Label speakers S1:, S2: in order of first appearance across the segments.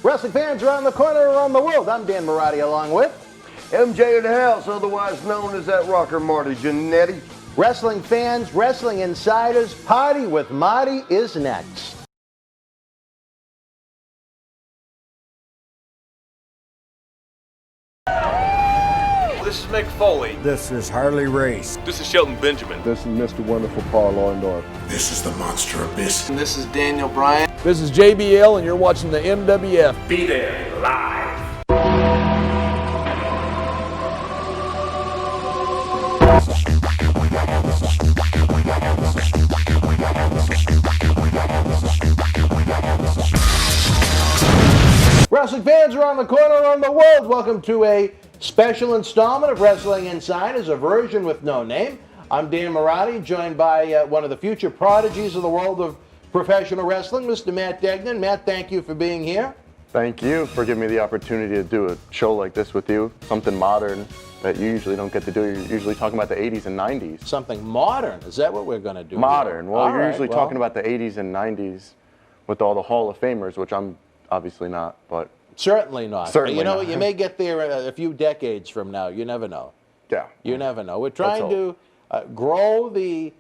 S1: Wrestling fans around the corner, around the world. I'm Dan Marotti along with
S2: MJ in the house, otherwise known as that rocker Marty Jannetty.
S1: wrestling fans, wrestling insiders. Party with Marty is next.
S3: This is Mick Foley.
S4: This is Harley Race.
S3: This is Shelton Benjamin.
S5: This is Mr. Wonderful Paul Orndorff.
S6: This is the Monster Abyss.
S7: And this is Daniel Bryan.
S8: This is JBL, and you're watching the MWF.
S3: Be there live.
S1: Wrestling fans around the corner, around the world. Welcome to a special installment of Wrestling Insiders, a version with no name. I'm Dan Marotti, joined by one of the future prodigies of the world of professional wrestling, Mr. Matt Degnan. Matt, thank you for being here.
S9: Thank you for giving me the opportunity to do a show like this with you, something modern that you usually don't get to do. You're usually talking about the 80s and 90s.
S1: Something modern, is that what we're going to do?
S9: Modern.
S1: Here?
S9: Well,
S1: All
S9: you're
S1: right,
S9: usually talking about the 80s and 90s with all the Hall of Famers, which I'm obviously not, but...
S1: Certainly not.
S9: Certainly
S1: you know,
S9: not.
S1: You may get there a few decades from now. You never know.
S9: Yeah.
S1: You never know. We're trying to grow the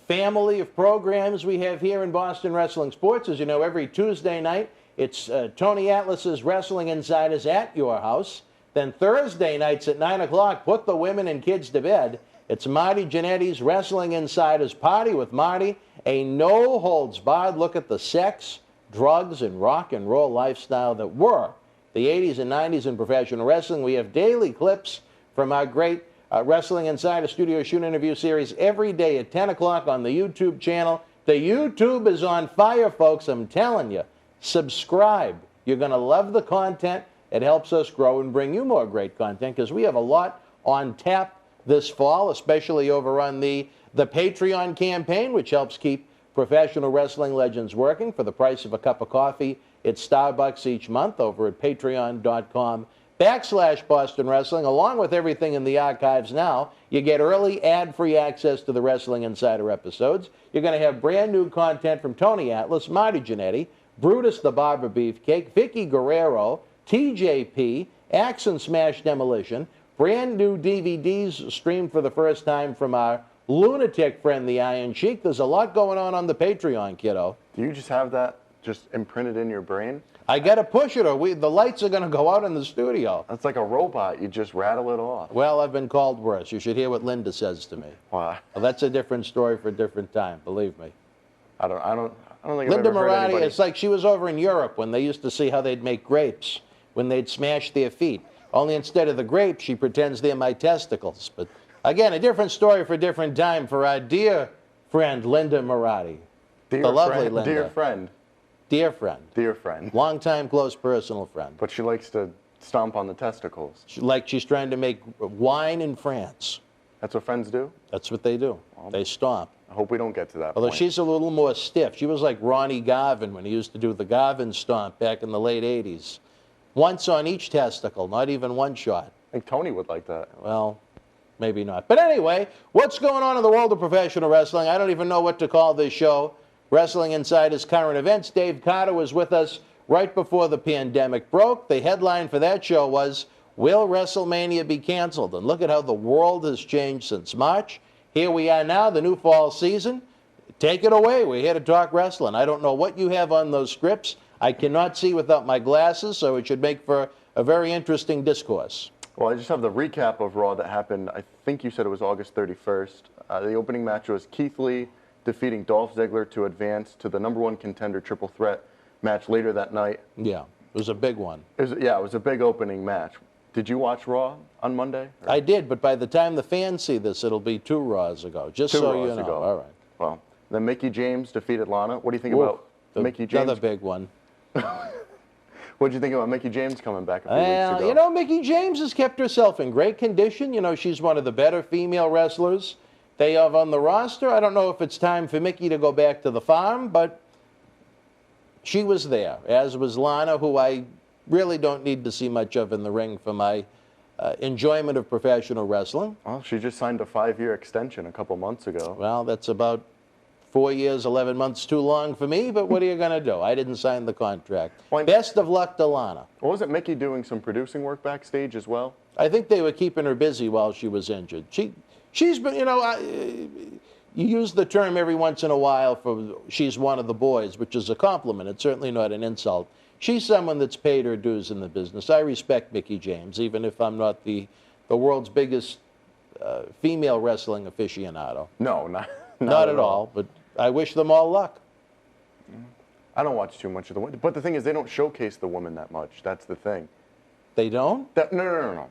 S1: family of programs we have here in Boston Wrestling Sports. As you know, every Tuesday night, it's Tony Atlas's Wrestling Insiders at your house. Then Thursday nights at 9 o'clock, put the women and kids to bed. It's Marty Jannetty's Wrestling Insiders Party with Marty. A no-holds-barred look at the sex, drugs, and rock and roll lifestyle that were the 80s and 90s in professional wrestling. We have daily clips from our great Wrestling Insider Studio Shoot interview series every day at 10 o'clock on the YouTube channel. The YouTube is on fire, folks. I'm telling you. Subscribe. You're going to love the content. It helps us grow and bring you more great content because we have a lot on tap this fall, especially over on the Patreon campaign, which helps keep professional wrestling legends working for the price of a cup of coffee at Starbucks each month over at patreon.com/Boston Wrestling. Along with everything in the archives now, you get early ad-free access to the Wrestling Insider episodes. You're going to have brand new content from Tony Atlas, Marty Jannetty, Brutus the Barber Beefcake, Vicky Guerrero, TJP, Axe and Smash Demolition, brand new DVDs streamed for the first time from our lunatic friend, the Iron Sheik. There's a lot going on the Patreon, kiddo.
S9: Do you just have that just imprinted in your brain?
S1: I got to push it, or the lights are going to go out in the studio.
S9: That's like a robot. You just rattle it off.
S1: Well, I've been called worse. You should hear what Linda says to me.
S9: Why?
S1: Well, that's a different story for a different time. Believe me.
S9: I don't think
S1: Linda
S9: I've ever heard
S1: Marotti,
S9: anybody...
S1: it's like she was over in Europe when they used to see how they'd make grapes when they'd smash their feet. Only instead of the grapes, she pretends they're my testicles. But again, a different story for a different time for our dear friend, Linda Marotti.
S9: Dear
S1: the lovely
S9: friend,
S1: Linda.
S9: Dear friend.
S1: Dear friend.
S9: Dear friend.
S1: Long-time, close personal friend.
S9: But she likes to stomp on the testicles.
S1: Like she's trying to make wine in France.
S9: That's what friends do?
S1: That's what they do. They stomp.
S9: I hope we don't get to that
S1: Although
S9: point.
S1: she's a little more stiff. She was like Ronnie Garvin when he used to do the Garvin stomp back in the late 80s. Once on each testicle, not even one shot.
S9: I think Tony would like that.
S1: Well, maybe not. But anyway, what's going on in the world of professional wrestling? I don't even know what to call this show. Wrestling Insider's current events. Dave Carter was with us right before the pandemic broke. The headline for that show was, will WrestleMania be canceled? And look at how the world has changed since March. Here we are now, the new fall season. Take it away. We're here to talk wrestling. I don't know what you have on those scripts. I cannot see without my glasses, so it should make for a very interesting discourse.
S9: Well, I just have the recap of Raw that happened. I think you said it was August 31st. The opening match was Keith Lee defeating Dolph Ziggler to advance to the #1 contender triple threat match later that night.
S1: Yeah, it was a big one.
S9: It was a big opening match. Did you watch Raw on Monday?
S1: I did, but by the time the fans see this, it'll be 2 Raws ago, just so you know. All right.
S9: Well, then Mickie James defeated Lana. What do you think about Mickie James?
S1: Another big one.
S9: What did you think about Mickie James coming back a few weeks ago?
S1: You know, Mickie James has kept herself in great condition. You know, she's one of the better female wrestlers they have on the roster. I don't know if it's time for Mickie to go back to the farm, but she was there, as was Lana, who I really don't need to see much of in the ring for my enjoyment of professional wrestling.
S9: Well, she just signed a 5-year extension a couple months ago.
S1: Well, that's about 4 years, 11 months too long for me, but what are you going to do? I didn't sign the contract.
S9: Well,
S1: Best of luck to Lana.
S9: What was it, Mickey doing some producing work backstage as well?
S1: I think they were keeping her busy while she was injured. She's been, you know, you use the term every once in a while for she's one of the boys, which is a compliment. It's certainly not an insult. She's someone that's paid her dues in the business. I respect Mickie James, even if I'm not the world's biggest female wrestling aficionado.
S9: No,
S1: not at all. But I wish them all luck.
S9: I don't watch too much of the women. But the thing is, they don't showcase the women that much. That's the thing.
S1: They don't?
S9: No.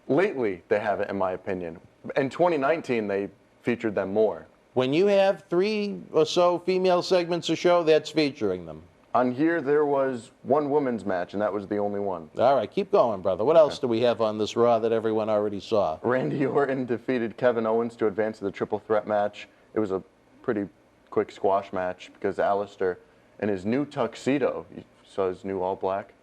S9: Lately, they haven't, in my opinion. In 2019, they featured them more.
S1: When you have 3 or so female segments a show, that's featuring them.
S9: On here, there was one women's match, and that was the only one.
S1: All right, keep going, brother. What else do we have on this Raw that everyone already saw?
S9: Randy Orton defeated Kevin Owens to advance to the triple threat match. It was a pretty quick squash match because Alistair, in his new tuxedo, you saw his new all-black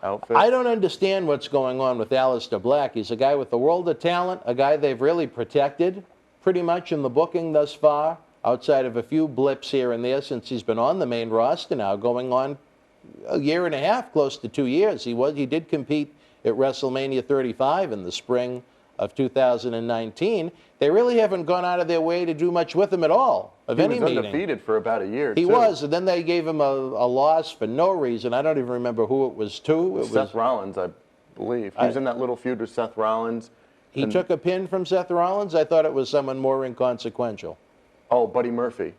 S9: outfit.
S1: I don't understand what's going on with Alistair Black. He's a guy with a world of talent, a guy they've really protected pretty much in the booking thus far, outside of a few blips here and there since he's been on the main roster now, going on a year and a half, close to 2 years. He did compete at WrestleMania 35 in the spring of 2019. They really haven't gone out of their way to do much with him at all, of any meeting.
S9: He was undefeated for about a year,
S1: He was, and then they gave him a loss for no reason. I don't even remember who it was to.
S9: Seth Rollins, I believe. He was in that little feud with Seth Rollins.
S1: He took a pin from Seth Rollins? I thought it was someone more inconsequential.
S9: Oh, Buddy Murphy.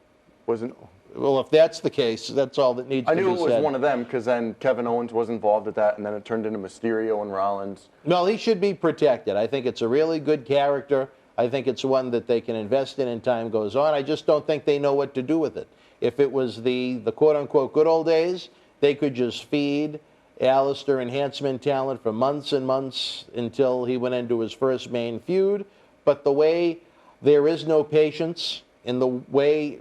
S9: Wasn't...
S1: Well, if that's the case, that's all that needs to be said.
S9: I knew it was one of them because then Kevin Owens was involved with that, and then it turned into Mysterio and Rollins.
S1: Well, he should be protected. I think it's a really good character. I think it's one that they can invest in time goes on. I just don't think they know what to do with it. If it was the quote-unquote good old days, they could just feed Alistair enhancement talent for months and months until he went into his first main feud. But the way there is no patience in the way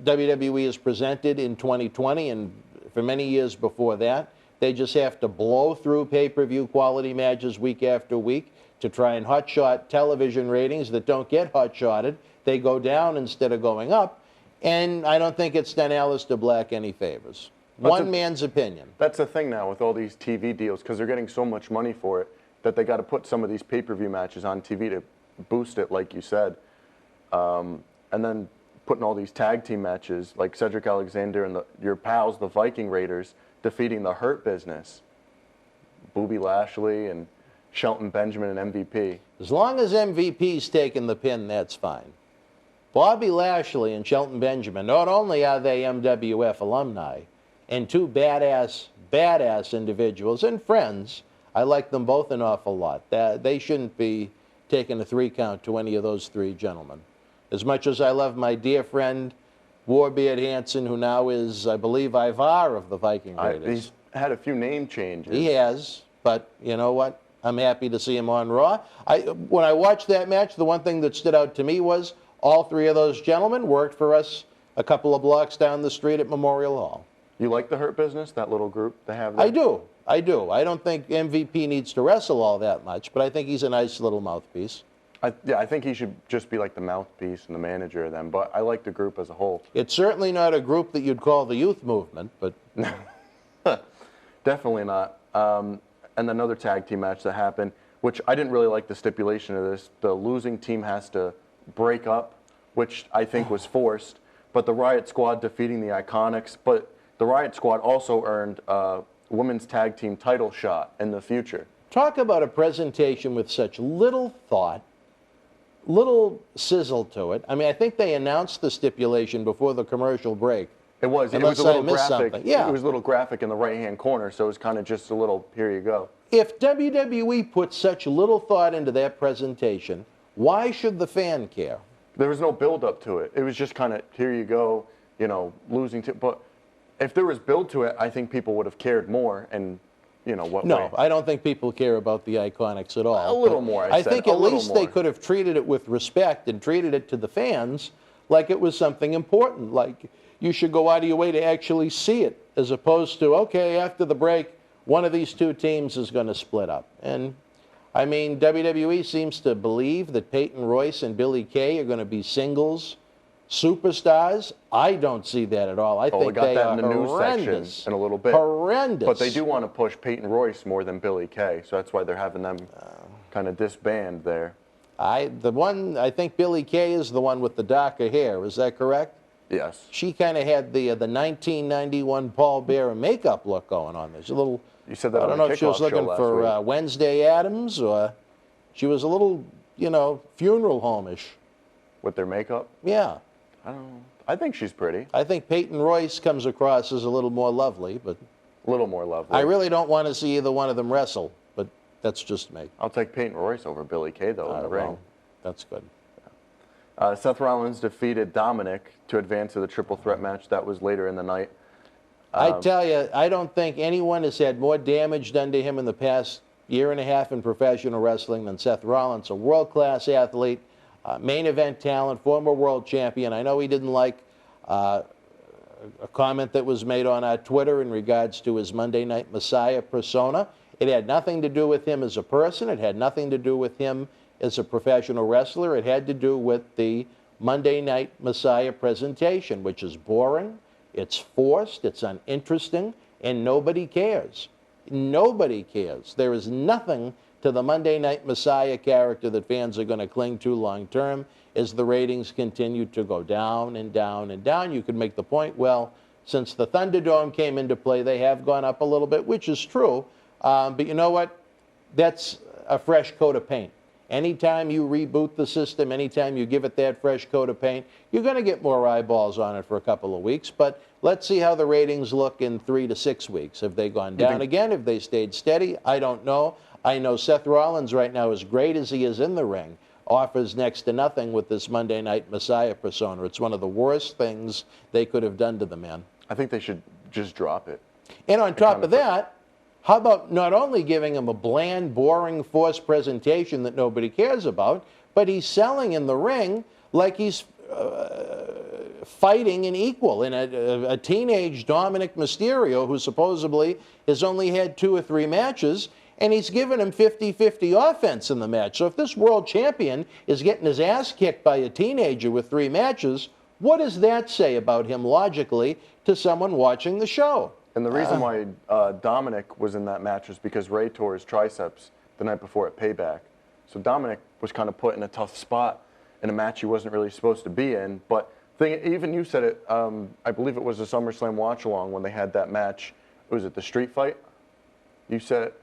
S1: WWE is presented in 2020 and for many years before that, they just have to blow through pay-per-view quality matches week after week to try and hotshot television ratings that don't get hotshotted. They go down instead of going up, and I don't think it's done Alistair Black any favors. One man's opinion.
S9: That's the thing now with all these TV deals, because they're getting so much money for it that they got to put some of these pay-per-view matches on TV to boost it, like you said. And then putting all these tag team matches, like Cedric Alexander and your pals, the Viking Raiders, defeating the Hurt Business, Bobby Lashley and Shelton Benjamin and MVP.
S1: As long as MVP's taking the pin, that's fine. Bobby Lashley and Shelton Benjamin, not only are they MWF alumni and two badass individuals and friends, I like them both an awful lot. They shouldn't be taking a 3 count to any of those 3 gentlemen. As much as I love my dear friend Warbeard Hansen, who now is, I believe, Ivar of the Viking Raiders.
S9: He's had a few name changes.
S1: He has, but you know what? I'm happy to see him on Raw. When I watched that match, the one thing that stood out to me was all 3 of those gentlemen worked for us a couple of blocks down the street at Memorial Hall.
S9: You like the Hurt Business, that little group they have there?
S1: I do. I don't think MVP needs to wrestle all that much, but I think he's a nice little mouthpiece.
S9: I think he should just be like the mouthpiece and the manager of them, but I like the group as a whole.
S1: It's certainly not a group that you'd call the youth movement, but...
S9: Definitely not. And another tag team match that happened, which I didn't really like the stipulation of this. The losing team has to break up, which I think was forced, but the Riot Squad defeating the Iconics, but the Riot Squad also earned a women's tag team title shot in the future.
S1: Talk about a presentation with such little thought, little sizzle to it. I mean, I think they announced the stipulation before the commercial break.
S9: It was a little graphic. Yeah. It was a little graphic in the right-hand corner, so it was kind of just a little, here you go.
S1: If WWE put such little thought into that presentation, why should the fan care?
S9: There was no build-up to it. It was just kind of, here you go, you know, losing to... But if there was build to it, I think people would have cared more and... You know, what way?
S1: I don't think people care about the Iconics at all.
S9: A little more, I
S1: think at least they could have treated it with respect and treated it to the fans like it was something important, like you should go out of your way to actually see it, as opposed to, okay, after the break, one of these 2 teams is going to split up. And, I mean, WWE seems to believe that Peyton Royce and Billie Kay are going to be singles superstars, I don't see that at all. I think
S9: we got
S1: they
S9: that
S1: are
S9: in the news
S1: horrendous.
S9: section in a little bit.
S1: Horrendous.
S9: But they do want to push Peyton Royce more than Billy Kay, so that's why they're having them kind of disband there.
S1: I think Billy Kay is the one with the darker hair. Is that correct?
S9: Yes.
S1: She kind of had the 1991 Paul Bearer makeup look going on. There's a little.
S9: You said that
S1: I
S9: on
S1: don't
S9: the
S1: know if she was
S9: kickoff show
S1: looking
S9: last
S1: for
S9: week.
S1: Wednesday Addams or she was a little, funeral home-ish.
S9: With their makeup?
S1: Yeah.
S9: I don't know. I think she's pretty.
S1: I think Peyton Royce comes across as a little more lovely, but
S9: A little more lovely.
S1: I really don't want to see either one of them wrestle, but that's just me.
S9: I'll take Peyton Royce over Billy Kay, though, in the ring.
S1: Well, that's good.
S9: Seth Rollins defeated Dominic to advance to the triple threat match. That was later in the night.
S1: I tell you, I don't think anyone has had more damage done to him in the past year and a half in professional wrestling than Seth Rollins, a world-class athlete, main event talent, former world champion. I know he didn't like a comment that was made on our Twitter in regards to his Monday Night Messiah persona. It had nothing to do with him as a person. It had nothing to do with him as a professional wrestler. It had to do with the Monday Night Messiah presentation, which is boring, it's forced, it's uninteresting, and nobody cares. Nobody cares. There is nothing to the Monday Night Messiah character that fans are going to cling to long term as the ratings continue to go down and down and down. You could make the point, well, since the Thunderdome came into play, they have gone up a little bit, which is true. But you know what? That's a fresh coat of paint. Anytime you reboot the system, anytime you give it that fresh coat of paint, you're going to get more eyeballs on it for a couple of weeks. But let's see how the ratings look in 3 to 6 weeks. Have they gone down again? Have they stayed steady? I don't know. I know Seth Rollins right now, as great as he is in the ring, offers next to nothing with this Monday Night Messiah persona. It's one of the worst things they could have done to the man.
S9: I think they should just drop it.
S1: And on top of that, how about not only giving him a bland, boring, forced presentation that nobody cares about, but he's selling in the ring like he's fighting an equal in a teenage Dominic Mysterio who supposedly has only had 2 or 3 matches, and he's given him 50-50 offense in the match. So if this world champion is getting his ass kicked by a teenager with 3 matches, what does that say about him logically to someone watching the show?
S9: And the reason why Dominic was in that match was because Ray tore his triceps the night before at Payback. So Dominic was kind of put in a tough spot in a match he wasn't really supposed to be in. But even you said it, I believe it was a SummerSlam watch-along when they had that match. Was it the street fight? You said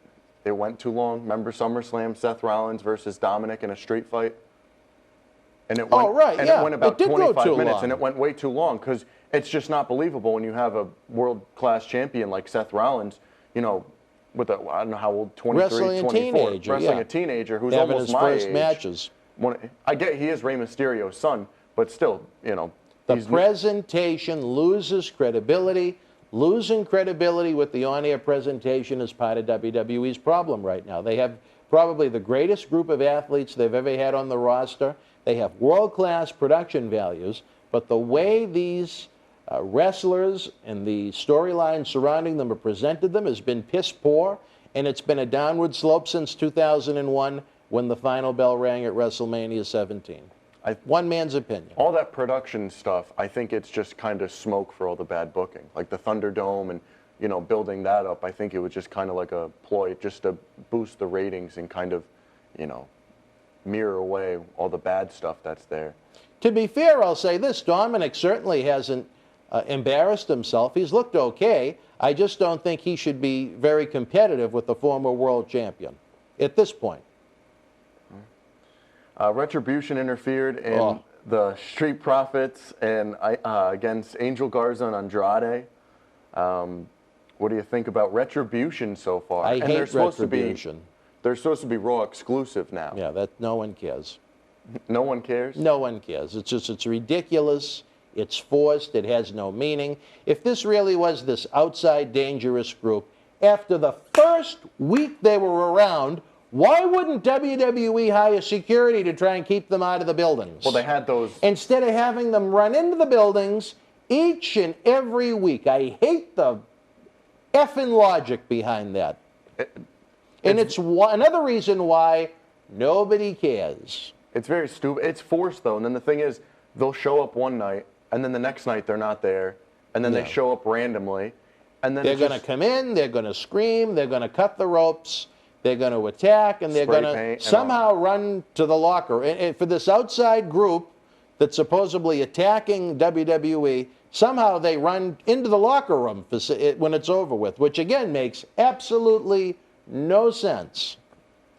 S9: it went too long. Remember SummerSlam, Seth Rollins versus Dominic in a street fight? And it went, it went about 25 minutes, and it went way too long because it's just not believable when you have a world-class champion like Seth Rollins, with a, I don't know how old, 23, 24, wrestling a teenager who's
S1: having
S9: almost
S1: his
S9: my
S1: first
S9: age.
S1: matches.
S9: I get he is Rey Mysterio's son, but still,
S1: The presentation loses credibility. Losing credibility with the on-air presentation is part of WWE's problem right now. They have probably the greatest group of athletes they've ever had on the roster. They have world-class production values, but the way these wrestlers and the storyline surrounding them have presented them has been piss poor, and it's been a downward slope since 2001 when the final bell rang at WrestleMania 17. One man's opinion.
S9: All that production stuff, I think it's just kind of smoke for all the bad booking. Like the Thunderdome and, building that up, I think it was just kind of like a ploy just to boost the ratings and kind of, mirror away all the bad stuff that's there.
S1: To be fair, I'll say this. Dominic certainly hasn't embarrassed himself. He's looked okay. I just don't think he should be very competitive with the former world champion at this point.
S9: Retribution interfered in the Street Profits and against Angel Garza and Andrade. What do you think about Retribution so far?
S1: I hate Retribution.
S9: They're supposed to be Raw exclusive now.
S1: Yeah, that no one cares.
S9: No one cares?
S1: No one cares. It's ridiculous. It's forced. It has no meaning. If this really was this outside dangerous group, after the first week they were around, why wouldn't WWE hire security to try and keep them out of the buildings?
S9: Well, they had those.
S1: Instead of having them run into the buildings each and every week. I hate the effing logic behind that. And it's another reason why nobody cares.
S9: It's very stupid. It's forced, though. And then the thing is, they'll show up one night, and then the next night they're not there, and then they show up randomly, and then
S1: they're going to come in, they're going to scream, they're going to cut the ropes, they're going to attack, and they're going to somehow run to the locker. And for this outside group that's supposedly attacking WWE, somehow they run into the locker room when it's over with, which again makes absolutely no sense.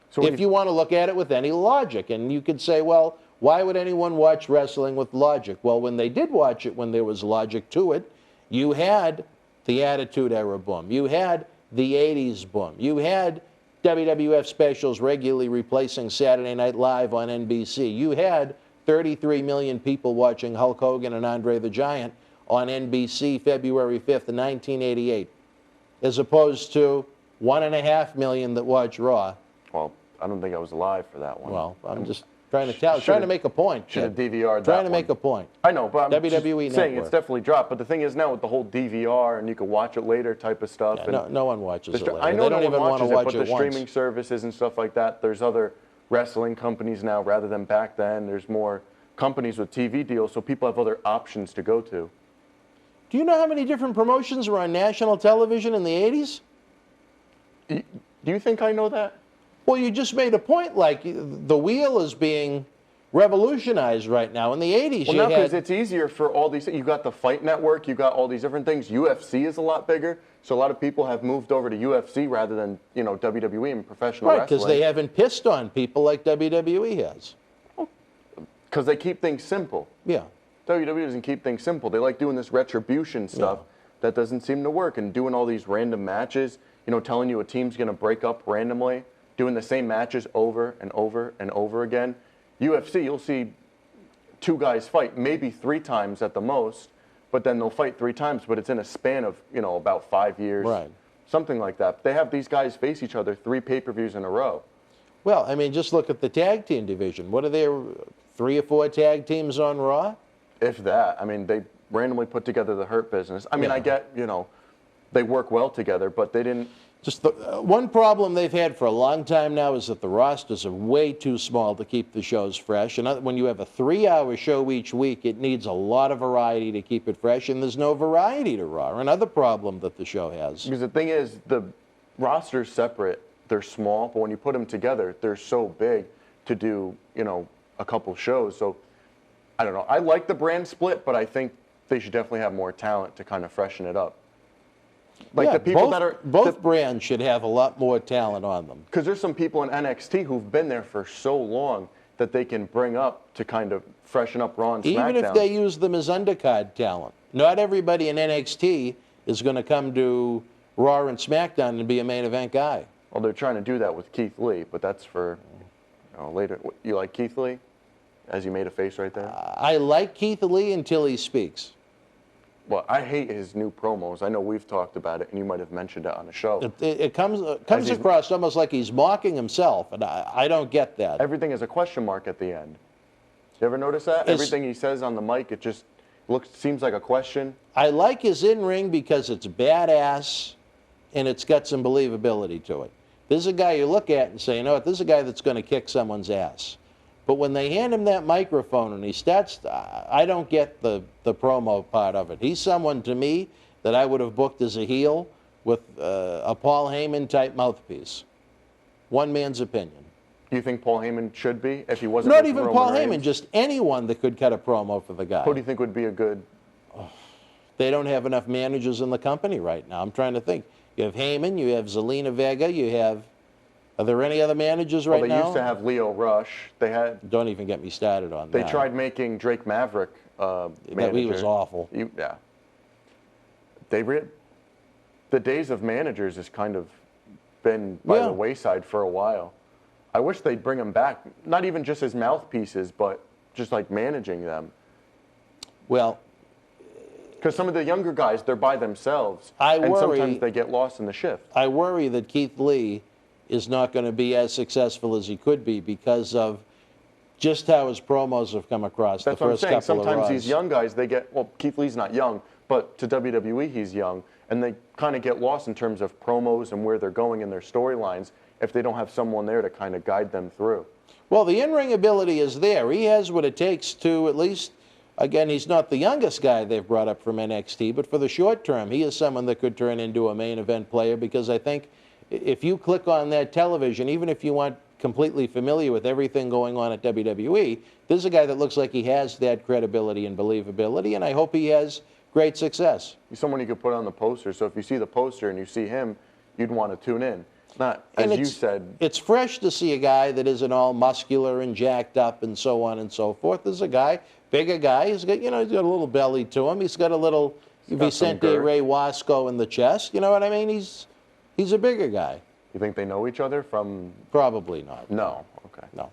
S1: So if you want to look at it with any logic, and you could say, well, why would anyone watch wrestling with logic? Well, when they did watch it, when there was logic to it, you had the Attitude Era boom. You had the 80s boom. You had WWF specials regularly replacing Saturday Night Live on NBC. You had 33 million people watching Hulk Hogan and Andre the Giant on NBC February 5th, 1988, as opposed to 1.5 million that watch Raw.
S9: Well, I don't think I was alive for that one.
S1: Well, I'm just trying to make a point.
S9: Should have DVR'd that
S1: Trying to make a point.
S9: I know, but I'm
S1: WWE
S9: just saying
S1: Network.
S9: it's definitely dropped. But the thing is now with the whole DVR and you can watch it later type of stuff.
S1: Yeah, no one watches it later.
S9: I know
S1: they don't
S9: no
S1: even
S9: one
S1: want to
S9: watches
S1: watch
S9: it, but the
S1: once.
S9: streaming services and stuff like that, there's other wrestling companies now rather than back then. There's more companies with TV deals, so people have other options to go to.
S1: Do you know how many different promotions were on national television in the 80s?
S9: Do you think I know that?
S1: Well, you just made a point, like the wheel is being revolutionized right now. In the 80s,
S9: well, because it's easier for all these. You got the Fight Network, you got all these different things. UFC is a lot bigger, so a lot of people have moved over to UFC rather than WWE and professional wrestling.
S1: Right, because they haven't pissed on people like WWE has.
S9: Because they keep things simple.
S1: Yeah.
S9: WWE doesn't keep things simple. They like doing this retribution stuff that doesn't seem to work, and doing all these random matches. Telling you a team's going to break up randomly, doing the same matches over and over and over again. UFC, you'll see two guys fight maybe 3 times at the most, but then they'll fight 3 times, but it's in a span of, about 5 years.
S1: Right.
S9: Something like that. They have these guys face each other 3 pay-per-views in a row.
S1: Well, I mean, just look at the tag team division. What are there, 3 or 4 tag teams on Raw?
S9: If that. I mean, they randomly put together the Hurt Business. I mean, I get, they work well together, but they didn't.
S1: Just the one problem they've had for a long time now is that the rosters are way too small to keep the shows fresh. And when you have a 3-hour show each week, it needs a lot of variety to keep it fresh, and there's no variety to Raw. Another problem that the show has.
S9: Because the thing is, the roster's separate. They're small, but when you put them together, they're so big to do, a couple shows. So, I don't know. I like the brand split, but I think they should definitely have more talent to kind of freshen it up. Like the people
S1: both brands should have a lot more talent on them.
S9: Because there's some people in NXT who've been there for so long that they can bring up to kind of freshen up Raw and SmackDown.
S1: Even if they use them as undercard talent. Not everybody in NXT is going to come to Raw and SmackDown and be a main event guy.
S9: Well, they're trying to do that with Keith Lee, but that's for later. You like Keith Lee? As you made a face right there?
S1: I like Keith Lee until he speaks.
S9: Well, I hate his new promos. I know we've talked about it, and you might have mentioned it on the show.
S1: It comes across almost like he's mocking himself, and I don't get that.
S9: Everything is a question mark at the end. You ever notice that? Everything he says on the mic, it just seems like a question.
S1: I like his in-ring because it's badass, and it's got some believability to it. This is a guy you look at and say, you know what, this is a guy that's going to kick someone's ass. But when they hand him that microphone and he starts, I don't get the promo part of it. He's someone to me that I would have booked as a heel with a Paul Heyman type mouthpiece. One man's opinion.
S9: Do you think Paul Heyman should be if he wasn't?
S1: Not even
S9: Roman
S1: Paul
S9: Reigns?
S1: Heyman, just anyone that could cut a promo for the guy.
S9: Who do you think would be a good?
S1: They don't have enough managers in the company right now. I'm trying to think. You have Heyman, you have Zelina Vega, you have. Are there any other managers right now?
S9: Well, they used to have Leo Rush. They had.
S1: Don't even get me started on that.
S9: They tried making Drake Maverick manager.
S1: He was awful.
S9: Yeah. The days of managers has kind of been by the wayside for a while. I wish they'd bring them back, not even just as mouthpieces, but just like managing them.
S1: Well,
S9: because some of the younger guys, they're by themselves, and sometimes they get lost in the shift.
S1: I worry that Keith Lee is not going to be as successful as he could be because of just how his promos have come across.
S9: That's what I'm saying. Sometimes these young guys, they get, well, Keith Lee's not young, but to WWE he's young, and they kind of get lost in terms of promos and where they're going in their storylines if they don't have someone there to kind of guide them through.
S1: Well, the in-ring ability is there. He has what it takes to at least Again, he's not the youngest guy they've brought up from NXT, but for the short term, he is someone that could turn into a main event player, because I think if you click on that television, even if you aren't completely familiar with everything going on at WWE, this is a guy that looks like he has that credibility and believability, and I hope he has great success.
S9: He's someone you could put on the poster, so if you see the poster and you see him, you'd want to tune in. Not, as you said.
S1: It's fresh to see a guy that isn't all muscular and jacked up and so on and so forth. There's a guy, bigger guy. He's got, he's got a little belly to him. He's got a little Vicente Ray Wasco in the chest. You know what I mean? He's a bigger guy.
S9: You think they know each other from?
S1: Probably not.
S9: No. Okay.
S1: No.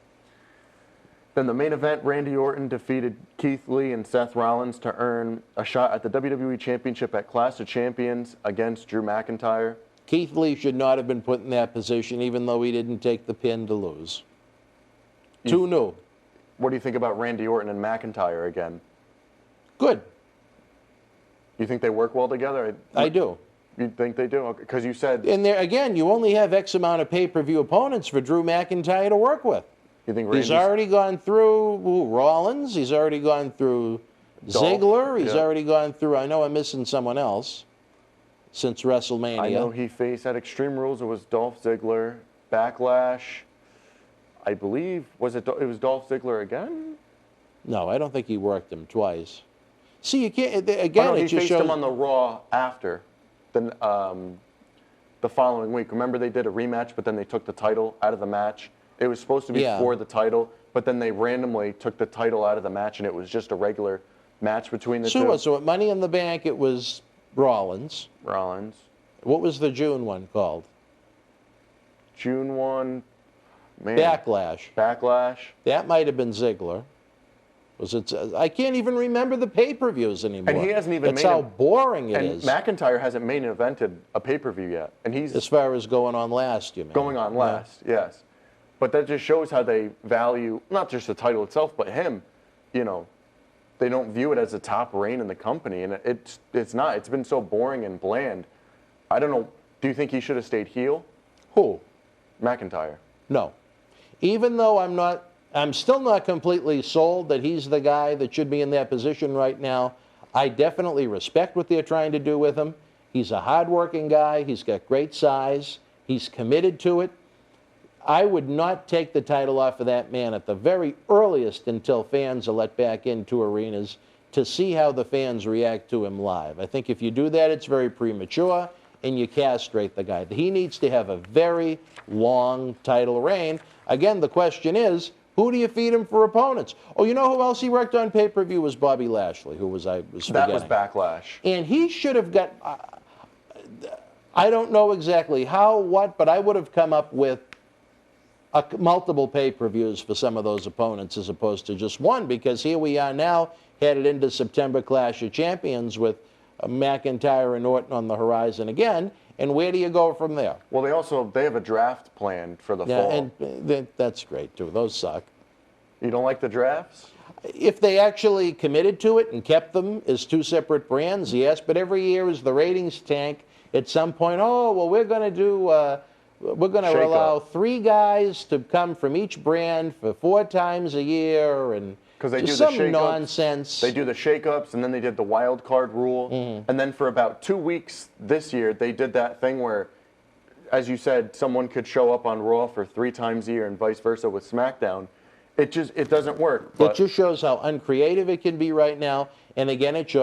S9: Then the main event, Randy Orton defeated Keith Lee and Seth Rollins to earn a shot at the WWE Championship at Clash of Champions against Drew McIntyre.
S1: Keith Lee should not have been put in that position, even though he didn't take the pin to lose. Too new.
S9: What do you think about Randy Orton and McIntyre again?
S1: Good.
S9: You think they work well together?
S1: I do.
S9: You think they do? Because you said...
S1: And there, again, you only have X amount of pay-per-view opponents for Drew McIntyre to work with.
S9: You think
S1: He's already gone through Rollins. He's already gone through Ziggler. He's already gone through... I know I'm missing someone else since WrestleMania.
S9: I know he faced at Extreme Rules. It was Dolph Ziggler. Backlash, I believe, it was Dolph Ziggler again?
S1: No, I don't think he worked him twice. See, you can't, again,
S9: no,
S1: it
S9: he
S1: just
S9: faced
S1: shows...
S9: him on the Raw after the following week. Remember they did a rematch, but then they took the title out of the match? It was supposed to be for the title, but then they randomly took the title out of the match, and it was just a regular match between the two.
S1: So at Money in the Bank, it was Rollins.
S9: Rollins.
S1: What was the June one called?
S9: June 1, man.
S1: Backlash. That might have been Ziggler. Was it? I can't even remember the pay-per-views anymore.
S9: And he hasn't even
S1: That's how boring it is.
S9: And McIntyre hasn't main evented a pay-per-view yet. And he's...
S1: As far as going on last, you mean?
S9: Going on last, yes. But that just shows how they value, not just the title itself, but him. You know, they don't view it as a top reign in the company. And it's not. It's been so boring and bland. I don't know. Do you think he should have stayed heel?
S1: Who?
S9: McIntyre.
S1: No. Even though I'm still not completely sold that he's the guy that should be in that position right now. I definitely respect what they're trying to do with him. He's a hardworking guy. He's got great size. He's committed to it. I would not take the title off of that man at the very earliest until fans are let back into arenas to see how the fans react to him live. I think if you do that, it's very premature, and you castrate the guy. He needs to have a very long title reign. Again, the question is, who do you feed him for opponents? Oh, you know who else he worked on pay-per-view was Bobby Lashley, who was forgetting.
S9: That was Backlash.
S1: And he should have got, I don't know exactly how, what, but I would have come up with multiple pay-per-views for some of those opponents as opposed to just one, because here we are now headed into September Clash of Champions with McIntyre and Orton on the horizon again. And where do you go from there?
S9: Well, they have a draft planned for the fall.
S1: And that's great, too. Those suck.
S9: You don't like the drafts?
S1: If they actually committed to it and kept them as two separate brands, yes. But every year as the ratings tank, at some point, oh, well, we're going to allow 3 guys to come from each brand for 4 times a year, and
S9: because they do
S1: some nonsense.
S9: They do the shake-ups, and then they did the wild card rule. And then for about 2 weeks this year, they did that thing where, as you said, someone could show up on Raw for 3 times a year and vice versa with SmackDown. It doesn't work.
S1: It just shows how uncreative it can be right now. And again, it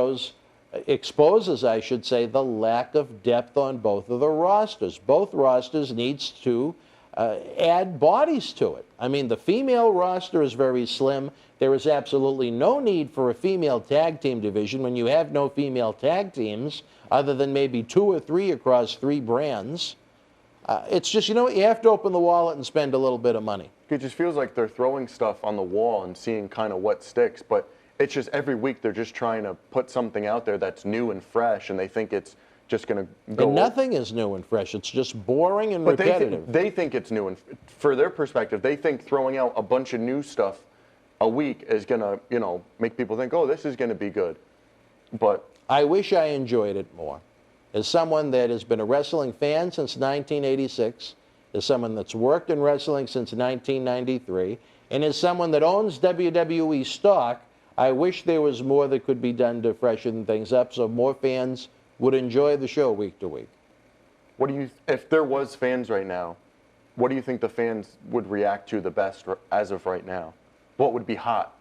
S1: exposes, I should say, the lack of depth on both of the rosters. Both rosters needs to add bodies to it. I mean, the female roster is very slim. There is absolutely no need for a female tag team division when you have no female tag teams other than maybe 2 or 3 across 3 brands. It's just, you have to open the wallet and spend a little bit of money.
S9: It just feels like they're throwing stuff on the wall and seeing kind of what sticks. But it's just every week they're just trying to put something out there that's new and fresh, and they think it's just going to go.
S1: And nothing is new and fresh. It's just boring and repetitive.
S9: They think it's new, and for their perspective, they think throwing out a bunch of new stuff a week is going to, make people think, oh, this is going to be good. But
S1: I wish I enjoyed it more. As someone that has been a wrestling fan since 1986, as someone that's worked in wrestling since 1993, and as someone that owns WWE stock, I wish there was more that could be done to freshen things up so more fans would enjoy the show week to week.
S9: If there was fans right now, what do you think the fans would react to the best as of right now? What would be hot?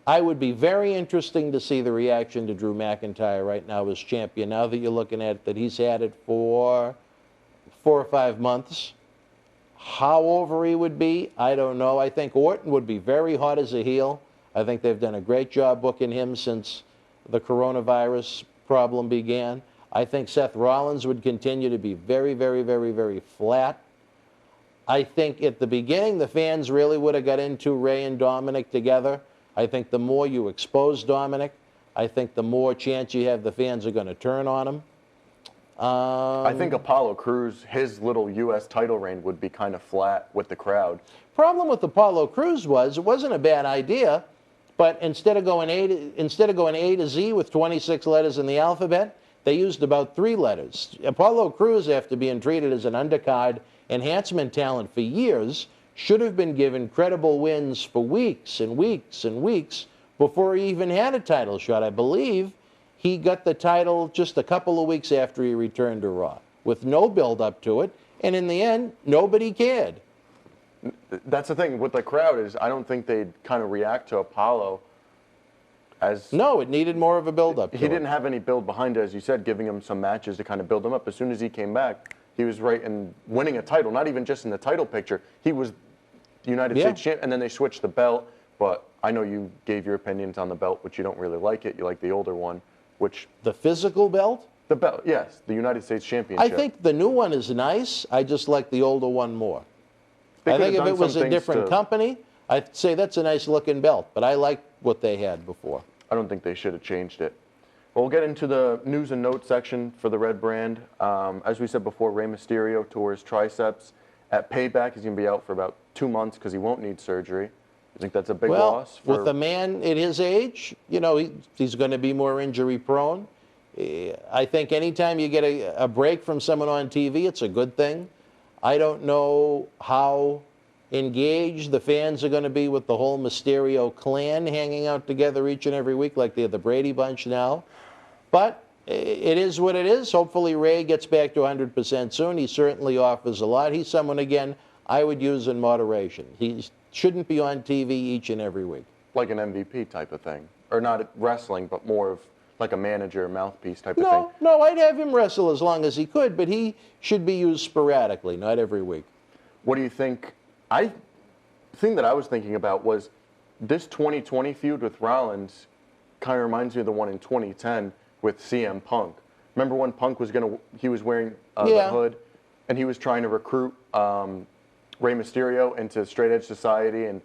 S1: I would be very interesting to see the reaction to Drew McIntyre right now as champion. Now that you're looking at that he's had it for 4 or 5 months. How over he would be, I don't know. I think Orton would be very hot as a heel. I think they've done a great job booking him since the coronavirus problem began. I think Seth Rollins would continue to be very, very, very, very flat. I think at the beginning the fans really would have got into Rey and Dominic together. I think the more you expose Dominic, I think the more chance you have the fans are going to turn on him.
S9: I think Apollo Crews, his little U.S. title reign would be kind of flat with the crowd.
S1: Problem with Apollo Crews was it wasn't a bad idea, but instead of going A to Z with 26 letters in the alphabet, they used about 3 letters. Apollo Crews, after being treated as an undercard enhancement talent for years, should have been given credible wins for weeks and weeks and weeks before he even had a title shot. I believe he got the title just a couple of weeks after he returned to Raw, with no build-up to it, and in the end, nobody cared.
S9: That's the thing with the crowd is I don't think they'd kind of react to Apollo as...
S1: No, it needed more of a build-up to
S9: He didn't have any build behind it, as you said, giving him some matches to kind of build him up. As soon as he came back, he was right in winning a title, not even just in the title picture. He was United States champ, and then they switched the belt, but I know you gave your opinions on the belt, which you don't really like it. You like the older one. Which
S1: the physical belt?
S9: The belt, yes, the United States Championship.
S1: I think the new one is nice. I just like the older one more. I think if it was a different company, I'd say that's a nice looking belt, but I like what they had before.
S9: I don't think they should have changed it. Well, we'll get into the news and notes section for the Red brand. As we said before, Rey Mysterio tore his triceps. At Payback, he's going to be out for about 2 months because he won't need surgery. I think that's a big loss.
S1: With a man at his age, you know, he's going to be more injury prone. I think anytime you get a break from someone on TV, it's a good thing. I don't know how engaged the fans are going to be with the whole Mysterio clan hanging out together each and every week like they're the Brady Bunch now. But it is what it is. Hopefully Rey gets back to 100% soon. He certainly offers a lot. He's someone, again, I would use in moderation. He shouldn't be on TV each and every week.
S9: Like an MVP type of thing. Or not wrestling, but more of like a manager, mouthpiece type of thing.
S1: No, I'd have him wrestle as long as he could, but he should be used sporadically, not every week.
S9: What do you think? The thing that I was thinking about was this 2020 feud with Rollins kind of reminds me of the one in 2010 with CM Punk. Remember when Punk was he was wearing the hood, and he was trying to recruit Rey Mysterio into Straight Edge Society, and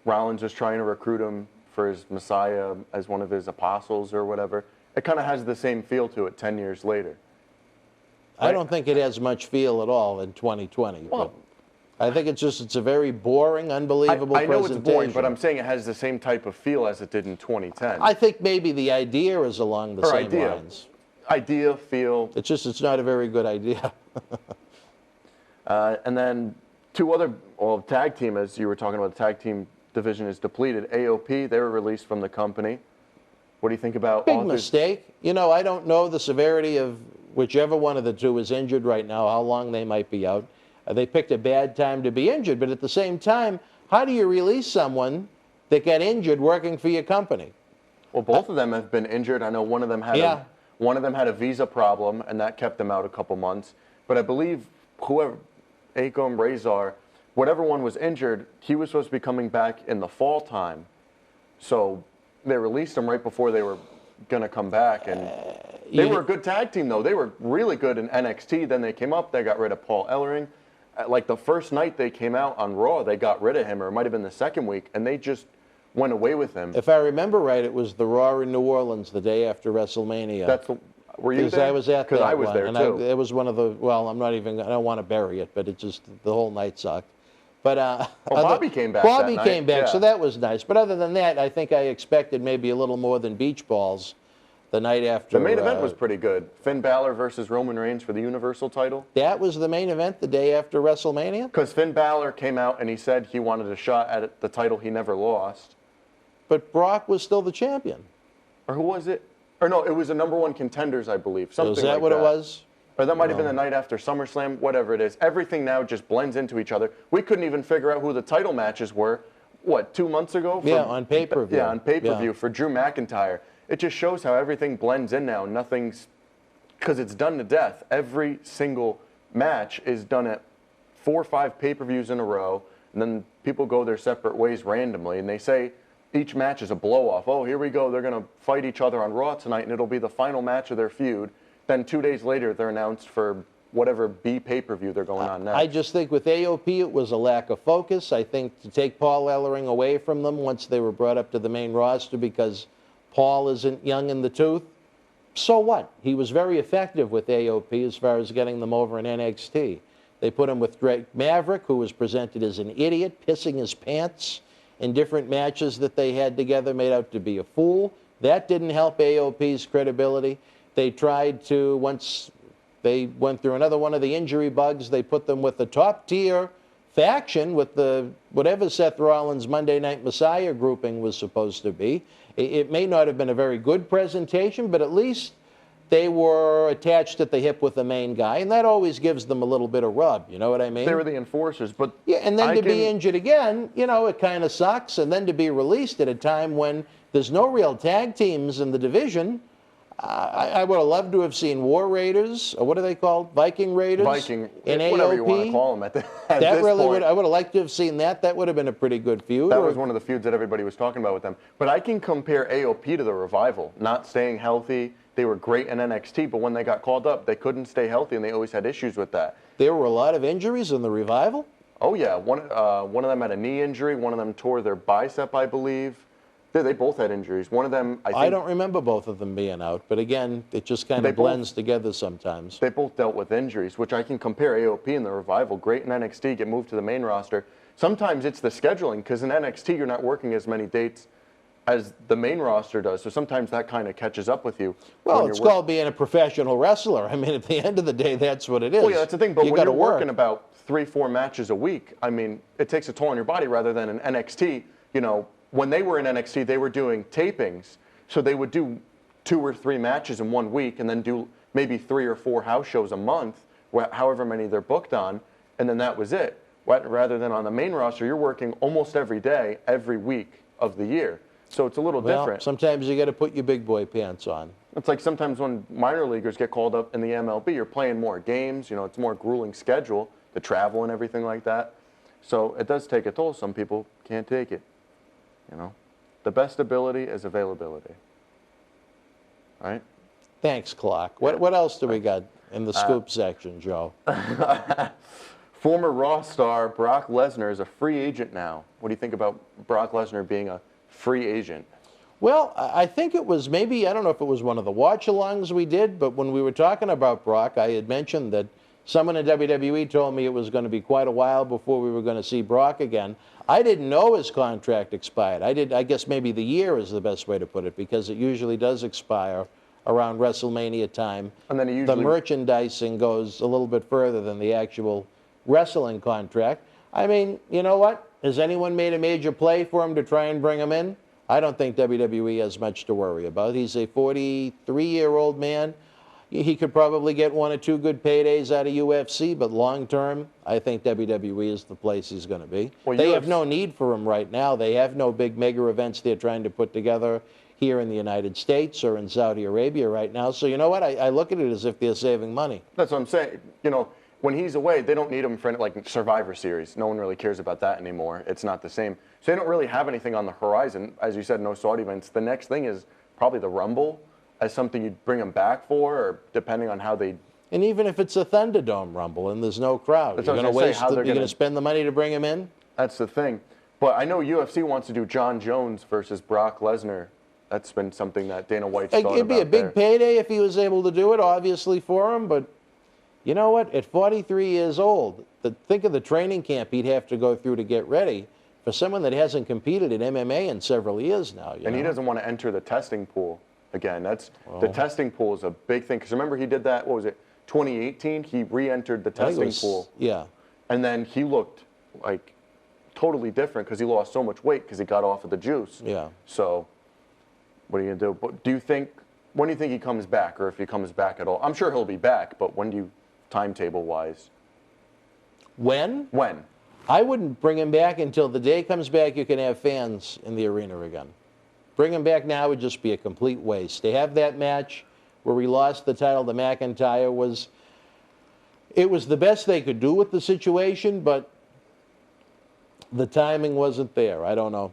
S9: Rollins was trying to recruit him for his Messiah as one of his apostles or whatever. It kind of has the same feel to it 10 years later.
S1: I don't think it has much feel at all in 2020. Well, I think it's a very boring, unbelievable presentation.
S9: I know it's boring, but I'm saying it has the same type of feel as it did in 2010.
S1: I think maybe the idea is along the same lines.
S9: Idea, feel.
S1: It's not a very good idea.
S9: And then 2 other, tag team, as you were talking about, the tag team division is depleted. AOP, they were released from the company. What do you think about
S1: Big mistake. You know, I don't know the severity of whichever one of the 2 is injured right now, how long they might be out. They picked a bad time to be injured, but at the same time, how do you release someone that got injured working for your company?
S9: Well, both of them have been injured. I know one of them had a visa problem, and that kept them out a couple months. But I believe whoever, Akam, Razor, whatever one was injured, he was supposed to be coming back in the fall time. So they released him right before they were going to come back, and they were a good tag team, though. They were really good in NXT. Then they came up, they got rid of Paul Ellering. Like the first night they came out on Raw, they got rid of him, or it might have been the second week, and they just went away with him.
S1: If I remember right, it was the Raw in New Orleans the day after WrestleMania.
S9: Were you there?
S1: I was at that one.
S9: Because I was there, too.
S1: It was one of the, I don't want to bury it, but it just, the whole night sucked. But
S9: Bobby came back.
S1: Bobby came back, so that was nice. But other than that, I think I expected maybe a little more than beach balls the night after.
S9: The main event was pretty good. Finn Balor versus Roman Reigns for the Universal title.
S1: That was the main event the day after WrestleMania?
S9: Because Finn Balor came out and he said he wanted a shot at the title he never lost.
S1: But Brock was still the champion.
S9: Or who was it? Or no, it was the #1 contenders, I believe. Something
S1: Was that
S9: like
S1: what
S9: that.
S1: it was?
S9: Or that might have been the night after SummerSlam, whatever it is. Everything now just blends into each other. We couldn't even figure out who the title matches were, 2 months ago?
S1: Yeah, on pay-per-view.
S9: Yeah, on pay-per-view
S1: Yeah.
S9: for Drew McIntyre. It just shows how everything blends in now. Nothing's, because it's done to death. Every single match is done at 4 or 5 pay-per-views in a row, and then people go their separate ways randomly, and they say each match is a blow-off. Oh, here we go. They're going to fight each other on Raw tonight, and it'll be the final match of their feud. Then 2 days later, they're announced for whatever B pay-per-view they're going on next.
S1: I just think with AOP, it was a lack of focus. I think to take Paul Ellering away from them once they were brought up to the main roster because Paul isn't young in the tooth, so what? He was very effective with AOP as far as getting them over in NXT. They put him with Drake Maverick, who was presented as an idiot, pissing his pants in different matches that they had together, made out to be a fool. That didn't help AOP's credibility. They tried to, once they went through another one of the injury bugs, they put them with the top-tier faction with the whatever Seth Rollins' Monday Night Messiah grouping was supposed to be. It may not have been a very good presentation, but at least they were attached at the hip with the main guy, and that always gives them a little bit of rub, you know what I mean?
S9: They were the enforcers, but
S1: yeah, and then be injured again, you know, it kind of sucks, and then to be released at a time when there's no real tag teams in the division. I would have loved to have seen War Raiders, or what are they called? Viking Raiders?
S9: Viking,
S1: in
S9: whatever
S1: AOP.
S9: you want to call them at this
S1: Would,
S9: point.
S1: I would have liked to have seen that. That would have been a pretty good feud.
S9: That was one of the feuds that everybody was talking about with them. But I can compare AOP to the Revival, not staying healthy. They were great in NXT, but when they got called up, they couldn't stay healthy, and they always had issues with that.
S1: There were a lot of injuries in the Revival?
S9: Oh, yeah. One of them had a knee injury. One of them tore their bicep, I believe. They both had injuries. One of them, I think...
S1: I don't remember both of them being out, but again, it just kind of blends together sometimes.
S9: They both dealt with injuries, which I can compare AOP and the Revival. Great in NXT, get moved to the main roster. Sometimes it's the scheduling, because in NXT, you're not working as many dates as the main roster does, so sometimes that kind of catches up with you.
S1: Well, it's called being a professional wrestler. I mean, at the end of the day, that's what it is.
S9: Well, yeah, that's the thing, but when you're
S1: work.
S9: working about 3-4 matches a week, I mean, it takes a toll on your body rather than in NXT, you know, when they were in NXT, they were doing tapings, so they would do 2 or 3 matches in 1 week and then do maybe 3 or 4 house shows a month, however many they're booked on, and then that was it. Rather than on the main roster, you're working almost every day, every week of the year. So it's a little different.
S1: Sometimes you got to put your big boy pants on.
S9: It's like sometimes when minor leaguers get called up in the MLB, you're playing more games, you know, it's a more grueling schedule, the travel and everything like that. So it does take a toll. Some people can't take it. You know, the best ability is availability. Right?
S1: Thanks, Clock. What else do we got in the scoop section, Joe?
S9: Former Raw star Brock Lesnar is a free agent now. What do you think about Brock Lesnar being a free agent?
S1: Well, I think it was maybe, I don't know if it was one of the watch-alongs we did, but when we were talking about Brock, I had mentioned that someone in WWE told me it was going to be quite a while before we were going to see Brock again. I didn't know his contract expired. I guess maybe the year is the best way to put it, because it usually does expire around WrestleMania time.
S9: And then
S1: the merchandising goes a little bit further than the actual wrestling contract. I mean, you know what? Has anyone made a major play for him to try and bring him in? I don't think WWE has much to worry about. He's a 43-year-old man. He could probably get 1 or 2 good paydays out of UFC, but long term, I think WWE is the place he's going to be. Well, they have no need for him right now. They have no big mega events they're trying to put together here in the United States or in Saudi Arabia right now. So you know what? I look at it as if they're saving money.
S9: That's what I'm saying. You know, when he's away, they don't need him for like Survivor Series. No one really cares about that anymore. It's not the same. So they don't really have anything on the horizon. As you said, no Saudi events. The next thing is probably the Rumble, as something you'd bring them back for, or depending on how they...
S1: And even if it's a Thunderdome Rumble and there's no crowd, you're going to spend the money to bring him in?
S9: That's the thing. But I know UFC wants to do John Jones versus Brock Lesnar. That's been something that Dana White's thought about.
S1: It'd be a big payday if he was able to do it, obviously, for him. But you know what? At 43 years old, think of the training camp he'd have to go through to get ready for someone that hasn't competed in MMA in several years now.
S9: And he doesn't want to enter the testing pool. again. The testing pool is a big thing. Because remember, he did that, what was it, 2018? He re-entered the testing pool.
S1: Yeah.
S9: And then he looked like totally different because he lost so much weight because he got off of the juice.
S1: Yeah.
S9: So what are you going to do? But when do you think he comes back, or if he comes back at all? I'm sure he'll be back, but when do you, timetable-wise?
S1: When?
S9: When?
S1: I wouldn't bring him back until the day comes back you can have fans in the arena again. Bring him back now would just be a complete waste. They have that match where he lost the title to McIntyre was the best they could do with the situation, but the timing wasn't there. I don't know.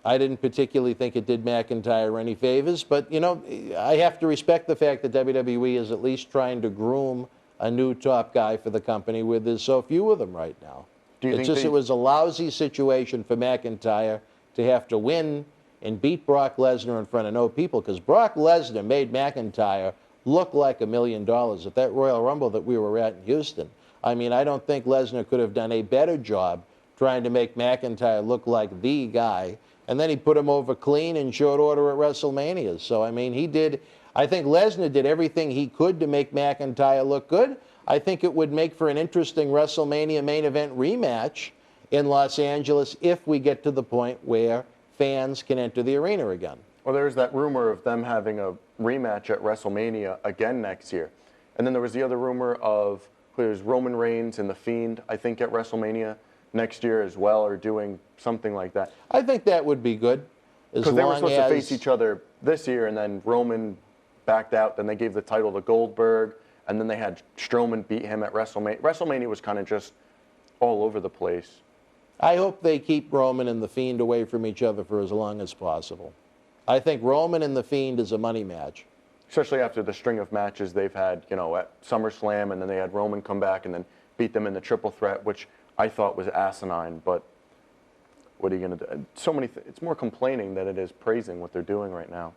S1: I didn't particularly think it did McIntyre any favors, but, you know, I have to respect the fact that WWE is at least trying to groom a new top guy for the company where there's so few of them right now. It was a lousy situation for McIntyre to have to win and beat Brock Lesnar in front of no people, because Brock Lesnar made McIntyre look like $1 million at that Royal Rumble that we were at in Houston. I mean, I don't think Lesnar could have done a better job trying to make McIntyre look like the guy, and then he put him over clean in short order at WrestleMania. So, I mean, I think Lesnar did everything he could to make McIntyre look good. I think it would make for an interesting WrestleMania main event rematch in Los Angeles if we get to the point where fans can enter the arena again.
S9: Well, there's that rumor of them having a rematch at WrestleMania again next year. And then there was the other rumor of there's Roman Reigns and The Fiend, I think, at WrestleMania next year as well, or doing something like that.
S1: I think that would be good.
S9: Because they were supposed to face each other this year, and then Roman backed out. Then they gave the title to Goldberg, and then they had Strowman beat him at WrestleMania. WrestleMania was kind of just all over the place.
S1: I hope they keep Roman and The Fiend away from each other for as long as possible. I think Roman and The Fiend is a money match.
S9: Especially after the string of matches they've had, you know, at SummerSlam, and then they had Roman come back and then beat them in the triple threat, which I thought was asinine, but what are you going to do? It's more complaining than it is praising what they're doing right now.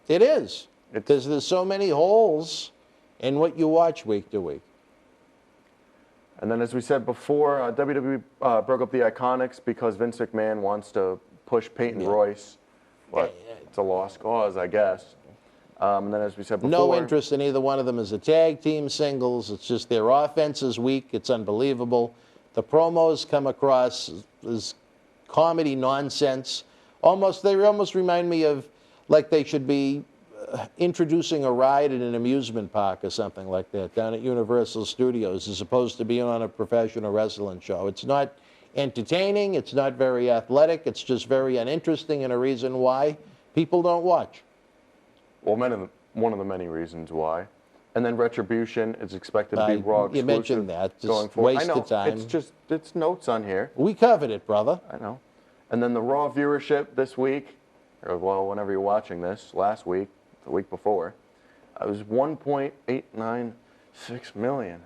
S1: It is, because there's so many holes in what you watch week to week.
S9: And then, as we said before, WWE broke up the Iconics because Vince McMahon wants to push Peyton Royce, but it's a lost cause, I guess. And then, as we said before,
S1: no interest in either one of them as a tag team singles. It's just their offense is weak. It's unbelievable. The promos come across as comedy nonsense. They almost remind me of like they should be introducing a ride at an amusement park or something like that down at Universal Studios as opposed to being on a professional wrestling show. It's not entertaining. It's not very athletic. It's just very uninteresting, and a reason why people don't watch.
S9: Well, one of the many reasons why. And then Retribution is expected to be Raw exclusive.
S1: You mentioned that. Just
S9: going forward.
S1: waste of time.
S9: It's notes on here.
S1: We covered it, brother.
S9: I know. And then the Raw viewership this week, or well, whenever you're watching this, last week, the week before, it was 1.896 million.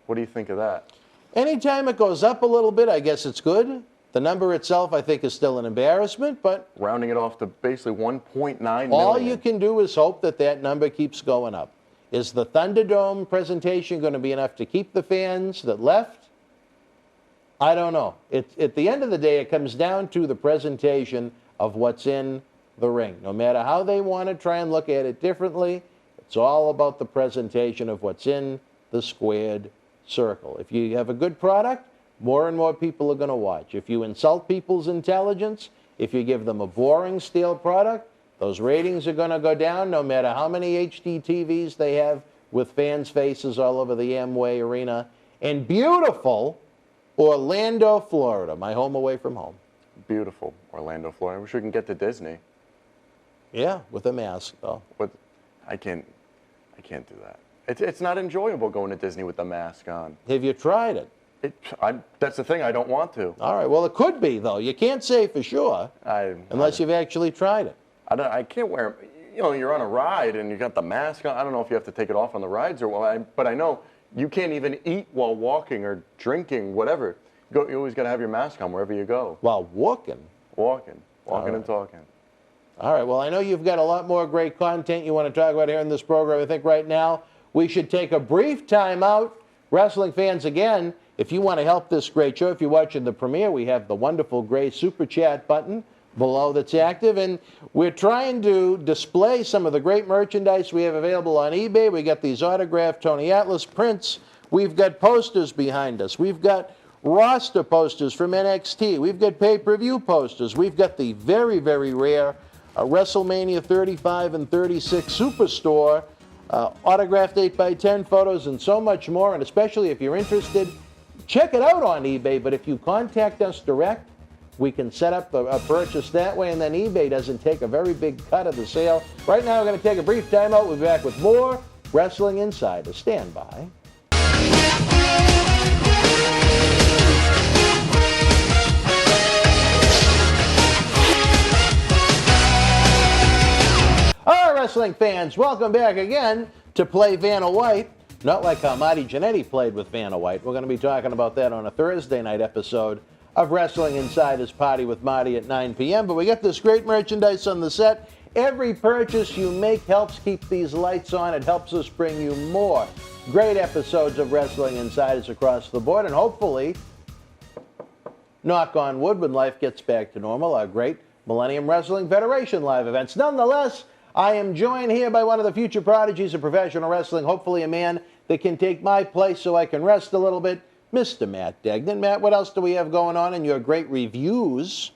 S9: What do you think of that?
S1: Anytime it goes up a little bit, I guess it's good. The number itself, I think, is still an embarrassment, but
S9: rounding it off to basically 1.9 million.
S1: All you can do is hope that that number keeps going up. Is the Thunderdome presentation going to be enough to keep the fans that left? I don't know. At the end of the day, it comes down to the presentation of what's in the ring. No matter how they want to try and look at it differently, it's all about the presentation of what's in the squared circle. If you have a good product, more and more people are going to watch. If you insult people's intelligence, if you give them a boring steel product, those ratings are going to go down no matter how many HD TVs they have with fans' faces all over the Amway Arena in beautiful Orlando, Florida, my home away from home.
S9: Beautiful Orlando, Florida. I wish we can get to Disney.
S1: Yeah, with a mask, though.
S9: But I can't do that. It's not enjoyable going to Disney with the mask on.
S1: Have you tried it?
S9: That's the thing. I don't want to.
S1: All right. Well, it could be, though. You can't say for sure unless you've actually tried it.
S9: I can't wear, you know, you're on a ride and you got the mask on. I don't know if you have to take it off on the rides or what, but I know you can't even eat while walking or drinking, whatever. You always got to have your mask on wherever you go.
S1: While walking?
S9: Walking and talking.
S1: All right. Well, I know you've got a lot more great content you want to talk about here in this program. I think right now we should take a brief time out. Wrestling fans, again, if you want to help this great show, if you're watching the premiere, we have the wonderful gray Super Chat button. below that's active, and we're trying to display some of the great merchandise we have available on eBay. We got these autographed Tony Atlas prints. We've got posters behind us. We've got roster posters from NXT. We've got pay-per-view posters. We've got the very, very rare WrestleMania 35 and 36 Superstore, autographed 8x10 photos, and so much more. And especially if you're interested, check it out on eBay. But if you contact us direct, we can set up a purchase that way, and then eBay doesn't take a very big cut of the sale. Right now, we're going to take a brief timeout. We'll be back with more Wrestling Insider. Stand by. All right, wrestling fans, welcome back again to Play Vanna White. Not like how Marty Jannetty played with Vanna White. We're going to be talking about that on a Thursday night episode of Wrestling Insider's Party with Marty at 9 p.m. But we got this great merchandise on the set. Every purchase you make helps keep these lights on. It helps us bring you more great episodes of Wrestling Insiders across the board. And hopefully, knock on wood, when life gets back to normal, our great Millennium Wrestling Federation live events. Nonetheless, I am joined here by one of the future prodigies of professional wrestling, hopefully a man that can take my place so I can rest a little bit, Mr. Matt Degnan. Matt, what else do we have going on in your great reviews?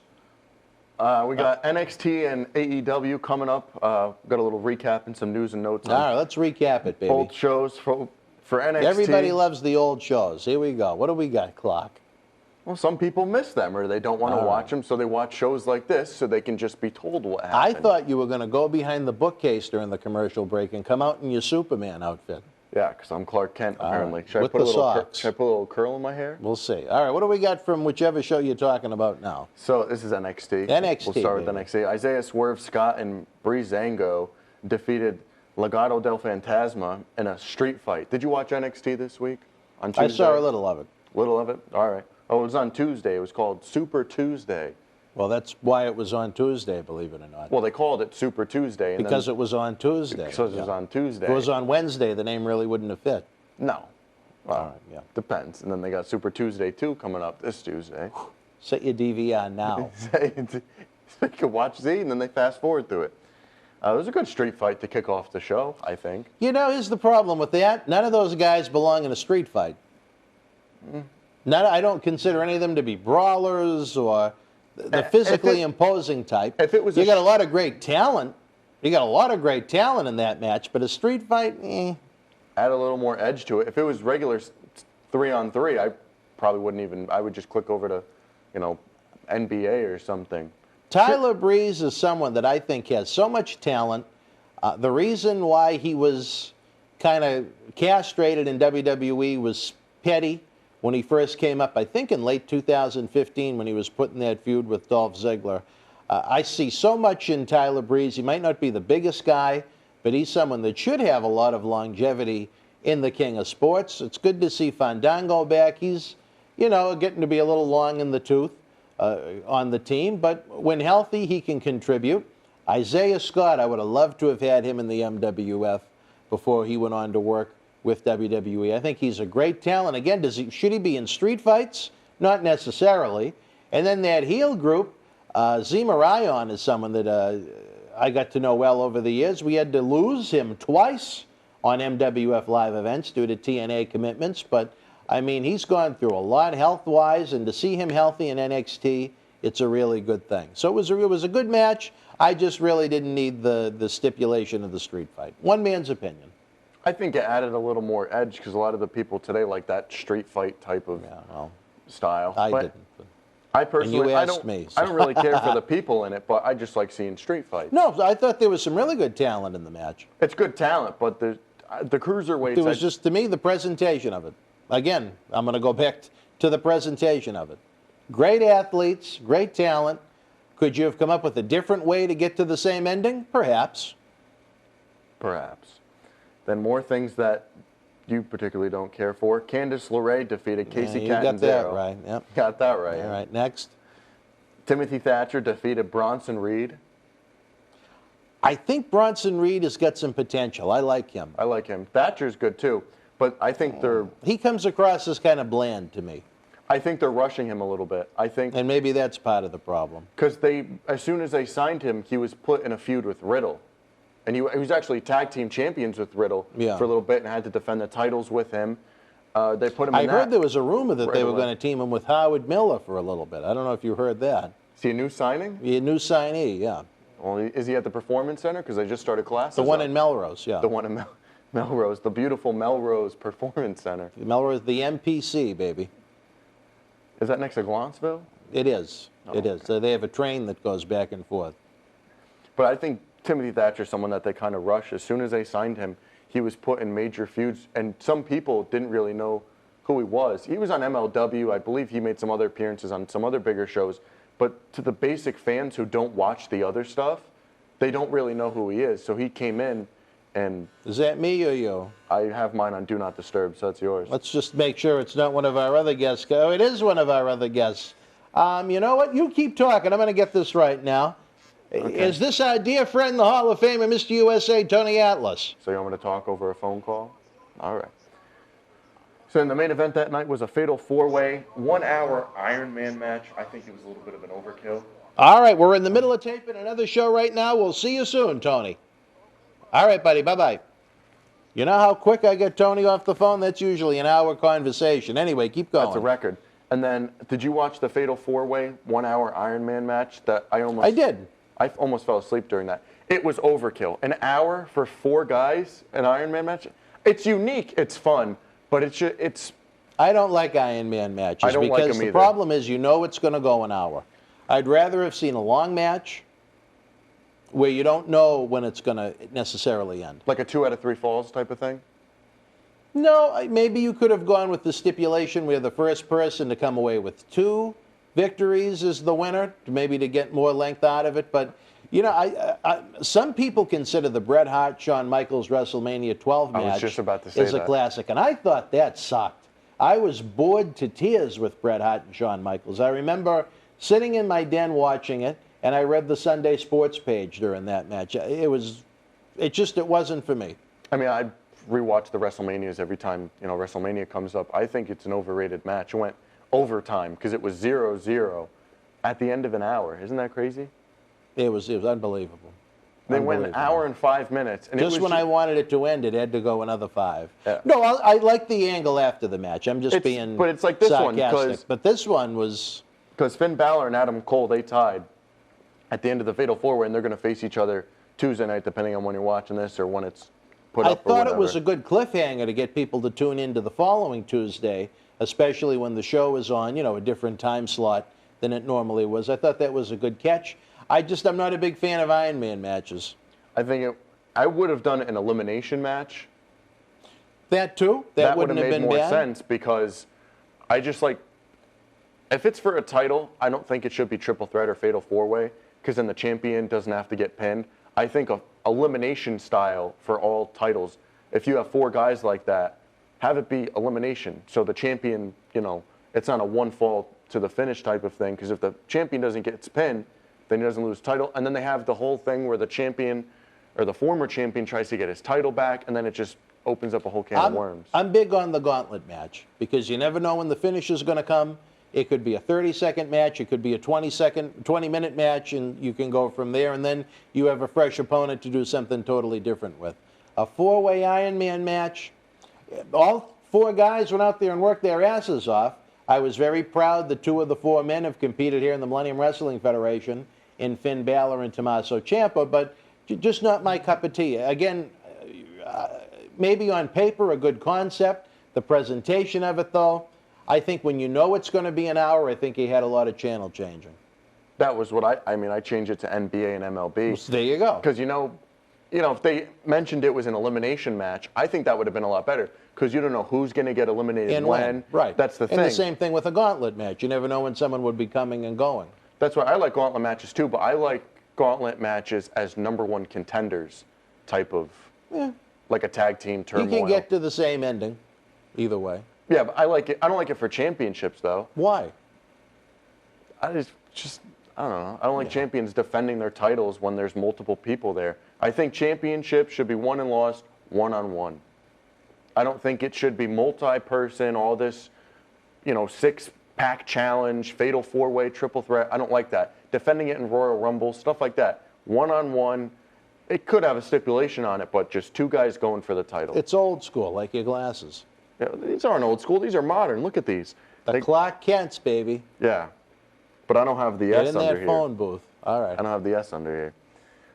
S9: We got NXT and AEW coming up. Got a little recap and some news and notes.
S1: All right, let's recap it, baby.
S9: Both shows for NXT.
S1: Everybody loves the old shows. Here we go. What do we got, Clock?
S9: Well, some people miss them or they don't want to watch them, so they watch shows like this so they can just be told what happened.
S1: I thought you were going to go behind the bookcase during the commercial break and come out in your Superman outfit.
S9: Yeah, because I'm Clark Kent, apparently. Should I
S1: With
S9: put
S1: the
S9: a little
S1: socks.
S9: Should I put a little curl in my hair?
S1: We'll see. All right, what do we got from whichever show you're talking about now?
S9: So this is NXT.
S1: NXT,
S9: We'll start with
S1: baby.
S9: NXT. Isaiah Swerve Scott and Breezango defeated Legado del Fantasma in a street fight. Did you watch NXT this week? On Tuesday?
S1: I saw a little of it.
S9: Little of it? All right. Oh, it was on Tuesday. It was called Super Tuesday.
S1: Well, that's why it was on Tuesday, believe it or not.
S9: Well, they called it Super Tuesday. And
S1: Because
S9: then,
S1: it was on Tuesday.
S9: Because it was on Tuesday.
S1: If it was on Wednesday, the name really wouldn't have fit.
S9: No. Well,
S1: All right, yeah.
S9: Depends. And then they got Super Tuesday 2 coming up this Tuesday.
S1: Set your DVR now.
S9: They could watch Z, and then they fast forward through it. It was a good street fight to kick off the show, I think.
S1: You know, here's the problem with that. None of those guys belong in a street fight. I don't consider any of them to be brawlers or the physically imposing type.
S9: If it was
S1: you got a lot of great talent. You got a lot of great talent in that match, but a street fight,
S9: Add a little more edge to it. If it was regular 3-on-3, I probably wouldn't even. I would just click over to, NBA or something.
S1: Tyler Breeze is someone that I think has so much talent. The reason why he was kind of castrated in WWE was petty when he first came up, I think in late 2015 when he was put in that feud with Dolph Ziggler. I see so much in Tyler Breeze. He might not be the biggest guy, but he's someone that should have a lot of longevity in the King of Sports. It's good to see Fandango back. He's, getting to be a little long in the tooth on the team, but when healthy, he can contribute. Isaiah Scott, I would have loved to have had him in the MWF before he went on to work with WWE. I think he's a great talent. Again, should he be in street fights? Not necessarily. And then that heel group, Zema Ryan is someone that I got to know well over the years. We had to lose him twice on MWF live events due to TNA commitments, but I mean, he's gone through a lot health-wise, and to see him healthy in NXT, it's a really good thing. So it was a good match. I just really didn't need the stipulation of the street fight. One man's opinion.
S9: I think it added a little more edge because a lot of the people today like that street fight type of style.
S1: I didn't.
S9: I personally,
S1: I don't
S9: really care for the people in it, but I just like seeing street fights.
S1: No, I thought there was some really good talent in the match.
S9: It's good talent, but the cruiserweights.
S1: It was just, to me, the presentation of it. Again, I'm going to go back to the presentation of it. Great athletes, great talent. Could you have come up with a different way to get to the same ending? Perhaps.
S9: Perhaps. Then more things that you particularly don't care for. Candice LeRae defeated Casey Catanzaro.
S1: You got that right. Yep.
S9: Got that right.
S1: All right, next.
S9: Timothy Thatcher defeated Bronson Reed.
S1: I think Bronson Reed has got some potential. I like him.
S9: I like him. Thatcher's good too, but I think they're...
S1: He comes across as kind of bland to me.
S9: I think they're rushing him a little bit. I think,
S1: And maybe that's part of the problem.
S9: because as soon as they signed him, he was put in a feud with Riddle. And he was actually tag team champions with Riddle for a little bit and had to defend the titles with him. They put him in
S1: I heard there was a rumor that they were going to team him with Howard Miller for a little bit. I don't know if you heard that.
S9: Is he a new signing?
S1: A new signee, yeah.
S9: Well, is he at the Performance Center? Because they just started classes.
S1: The one in Melrose, yeah.
S9: The one in Melrose, the beautiful Melrose Performance Center.
S1: Melrose, the MPC, baby.
S9: Is that next to Glanceville?
S1: It is. It is. So they have a train that goes back and forth.
S9: But I think Timothy Thatcher is someone that they kind of rush. As soon as they signed him, he was put in major feuds, and some people didn't really know who he was. He was on MLW. I believe he made some other appearances on some other bigger shows. But to the basic fans who don't watch the other stuff, they don't really know who he is. So he came in, and...
S1: Is that me or you?
S9: I have mine on Do Not Disturb, so that's yours.
S1: Let's just make sure it's not one of our other guests. Oh, it is one of our other guests. You know what? You keep talking. I'm going to get this right now. Okay. Is this our dear friend, the Hall of Famer, Mr. USA, Tony Atlas?
S9: So you want me to talk over a phone call? All right. So in the main event that night was a fatal 4-way, 1-hour Iron Man match. I think it was a little bit of an overkill.
S1: All right, we're in the middle of taping another show right now. We'll see you soon, Tony. All right, buddy, bye-bye. You know how quick I get Tony off the phone? That's usually an hour conversation. Anyway, keep going.
S9: That's a record. And then, did you watch the fatal 4-way, 1-hour Iron Man match? That I
S1: did.
S9: I almost fell asleep during that. It was overkill. An hour for 4 guys, an Iron Man match? It's unique, it's fun, but it's...
S1: I don't like Iron Man matches.
S9: I don't like them
S1: because the
S9: either.
S1: problem is you know it's going to go an hour. I'd rather have seen a long match where you don't know when it's going to necessarily end.
S9: Like a 2 out of 3 falls type of thing?
S1: No, maybe you could have gone with the stipulation where the first person to come away with 2 victories is the winner, maybe to get more length out of it. But, you know, some people consider the Bret Hart, Shawn Michaels WrestleMania 12 match
S9: I was just about to say
S1: is a classic, and I thought that sucked. I was bored to tears with Bret Hart and Shawn Michaels. I remember sitting in my den watching it, and I read the Sunday Sports page during that match. It wasn't for me.
S9: I mean, I rewatch the WrestleManias every time, you know, WrestleMania comes up. I think it's an overrated match. It went overtime because it was 0-0 at the end of an hour. Isn't that crazy?
S1: It was unbelievable.
S9: They went an hour and 5 minutes. And
S1: just when I wanted it to end, it had to go another 5.
S9: Yeah.
S1: No, I like the angle after the match. I'm just being
S9: But it's like this
S1: sarcastic.
S9: one.
S1: But this one was...
S9: Because Finn Balor and Adam Cole, they tied at the end of the Fatal 4-Way, and they're going to face each other Tuesday night, depending on when you're watching this or when it's put up.
S1: I thought it was a good cliffhanger to get people to tune into the following Tuesday, especially when the show is on, you know, a different time slot than it normally was. I thought that was a good catch. I'm not a big fan of Iron Man matches.
S9: I would have done an elimination match.
S1: That too? That
S9: would
S1: wouldn't
S9: have made
S1: been
S9: more
S1: bad?
S9: sense because I just like, if it's for a title, I don't think it should be triple threat or fatal 4-way because then the champion doesn't have to get pinned. I think of elimination style for all titles. If you have 4 guys like that, have it be elimination. So the champion, you know, it's not a one fall to the finish type of thing because if the champion doesn't get pinned, then he doesn't lose title. And then they have the whole thing where the champion or the former champion tries to get his title back and then it just opens up a whole can of worms.
S1: I'm big on the gauntlet match because you never know when the finish is going to come. It could be a 30-second match. It could be a 20-minute match, and you can go from there, and then you have a fresh opponent to do something totally different with. A 4-way Iron Man match, all 4 guys went out there and worked their asses off. I was very proud that 2 of the 4 men have competed here in the Millennium Wrestling Federation in Finn Balor and Tommaso Ciampa, but just not my cup of tea. Again, maybe on paper a good concept. The presentation of it, though, I think when you know it's going to be an hour, I think he had a lot of channel changing.
S9: That was what I changed it to NBA and MLB.
S1: Well, there you go.
S9: Because, you know, if they mentioned it was an elimination match, I think that would have been a lot better. Because you don't know who's going to get eliminated
S1: and
S9: when.
S1: Right.
S9: That's the thing.
S1: And the same thing with a gauntlet match. You never know when someone would be coming and going.
S9: That's why I like gauntlet matches too, but I like gauntlet matches as #1 contenders type of, like a tag team turmoil.
S1: You can get to the same ending either way.
S9: Yeah, but I like it. I don't like it for championships, though.
S1: Why?
S9: I don't know. I don't like champions defending their titles when there's multiple people there. I think championships should be won and lost one-on-one. I don't think it should be multi-person, all this, 6 Pack challenge, fatal four-way, triple threat. I don't like that. Defending it in Royal Rumble, stuff like that. One-on-one, it could have a stipulation on it, but just two guys going for the title.
S1: It's old school, like your glasses.
S9: Yeah, these aren't old school. These are modern. Look at these.
S1: The Clark Kent's, baby.
S9: Yeah, but I don't have the
S1: Get
S9: S
S1: in
S9: under
S1: that
S9: here.
S1: phone booth. All right.
S9: I don't have the S under here.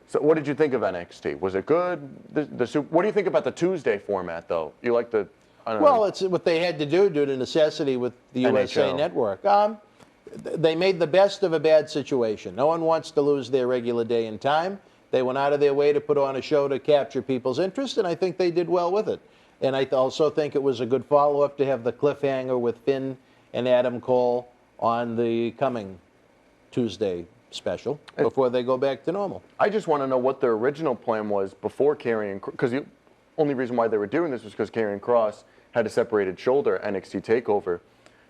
S9: So what did you think of NXT? Was it good? What do you think about the Tuesday format, though? You like the... I don't know.
S1: Well, it's what they had to do due to necessity with the USA
S9: NHL.
S1: Network. They made the best of a bad situation. No one wants to lose their regular day and time. They went out of their way to put on a show to capture people's interest, and I think they did well with it. And I also think it was a good follow-up to have the cliffhanger with Finn and Adam Cole on the coming Tuesday special before they go back to normal.
S9: I just want to know what their original plan was before Karrion, because the only reason why they were doing this was because Karrion Kross had a separated shoulder at NXT TakeOver.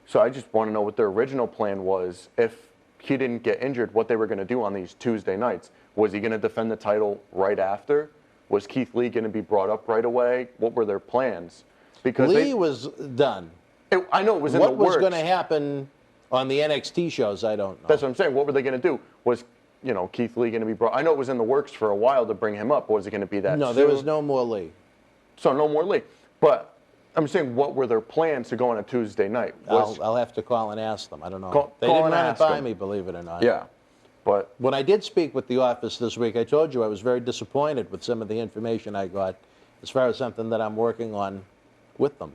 S9: So I just want to know what their original plan was if he didn't get injured, what they were going to do on these Tuesday nights. Was he going to defend the title right after? Was Keith Lee going to be brought up right away? What were their plans? Because
S1: Lee was done.
S9: I know it was in the works.
S1: What was going to happen on the NXT shows, I don't know.
S9: That's what I'm saying. What were they going to do? Was, Keith Lee going to be brought? I know it was in the works for a while to bring him up. Was it going to be that
S1: No,
S9: soon?
S1: there was no more Lee.
S9: So no more Lee. But I'm saying, what were their plans to go on a Tuesday night?
S1: I'll have to call and ask them. I don't know. They
S9: call
S1: didn't
S9: and
S1: run it
S9: ask
S1: by
S9: them.
S1: me, believe it or not.
S9: Yeah. But
S1: When I did speak with the office this week, I told you I was very disappointed with some of the information I got as far as something that I'm working on with them.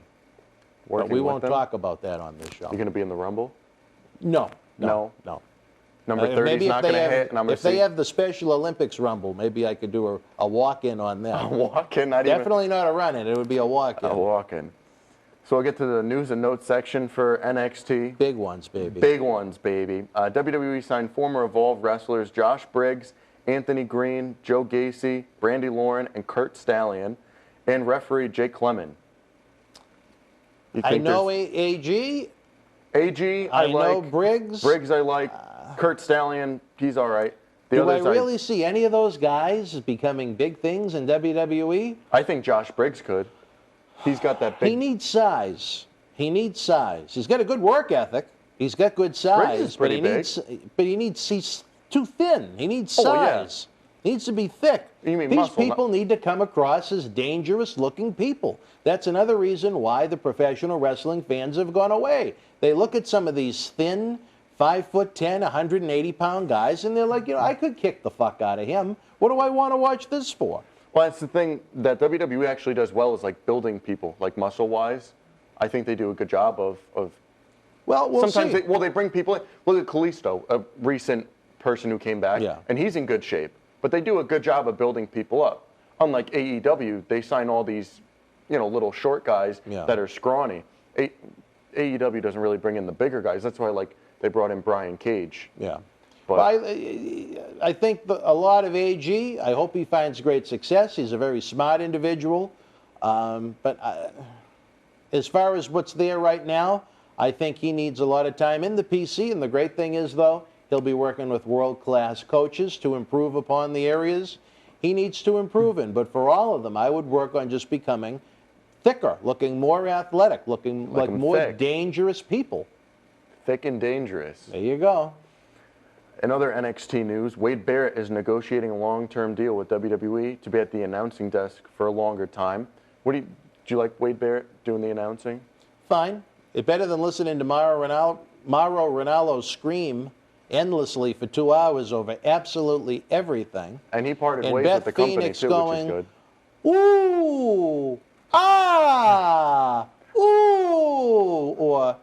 S1: But we won't talk about that on this show.
S9: You're going to be in the Rumble?
S1: No.
S9: Number 30
S1: Maybe
S9: is not going to hit. And I'm
S1: if they have the Special Olympics Rumble, maybe I could do a walk-in on that.
S9: a walk-in,
S1: Definitely not a run-in. It would be a walk-in.
S9: A walk-in. So we'll get to the news and notes section for NXT.
S1: Big ones, baby.
S9: Big ones, baby. WWE signed former Evolve wrestlers Josh Briggs, Anthony Green, Joe Gacy, Brandy Lauren, and Kurt Stallion, and referee Jake Clement.
S1: I know AG.
S9: AG, I like.
S1: know Briggs.
S9: Briggs, I like. Kurt Stallion, he's all right.
S1: Do I really see any of those guys becoming big things in WWE?
S9: I think Josh Briggs could. He's got that big...
S1: He needs size. He's got a good work ethic. He's got good size.
S9: Briggs is pretty big.
S1: He's too thin. He needs size.
S9: Oh, yeah.
S1: He needs to be thick.
S9: You mean
S1: These
S9: muscle,
S1: people need to come across as dangerous-looking people. That's another reason why the professional wrestling fans have gone away. They look at some of these thin, 5'10", 180-pound guys, and they're like, I could kick the fuck out of him. What do I want to watch this for?
S9: Well, that's the thing that WWE actually does well is like building people, like muscle-wise. I think they do a good job of
S1: well, we'll
S9: sometimes
S1: see.
S9: They bring people in. Look at Kalisto, a recent person who came back, and he's in good shape. But they do a good job of building people up. Unlike AEW, they sign all these, little short guys that are scrawny. AEW doesn't really bring in the bigger guys. That's why, they brought in Brian Cage.
S1: Yeah.
S9: But
S1: I think a lot of AG, I hope he finds great success. He's a very smart individual. But as far as what's there right now, I think he needs a lot of time in the PC. And the great thing is, though, he'll be working with world-class coaches to improve upon the areas he needs to improve in. But for all of them, I would work on just becoming thicker, looking more athletic, looking like more
S9: thick.
S1: Dangerous people.
S9: Thick and dangerous.
S1: There you go.
S9: In other NXT news, Wade Barrett is negotiating a long-term deal with WWE to be at the announcing desk for a longer time. Do you like Wade Barrett doing the announcing?
S1: Fine. It's better than listening to Mauro Ranallo scream endlessly for 2 hours over absolutely everything.
S9: And he parted
S1: and
S9: ways
S1: Beth
S9: with the company
S1: Phoenix
S9: too,
S1: going,
S9: which is good.
S1: Ooh, ah, ooh, or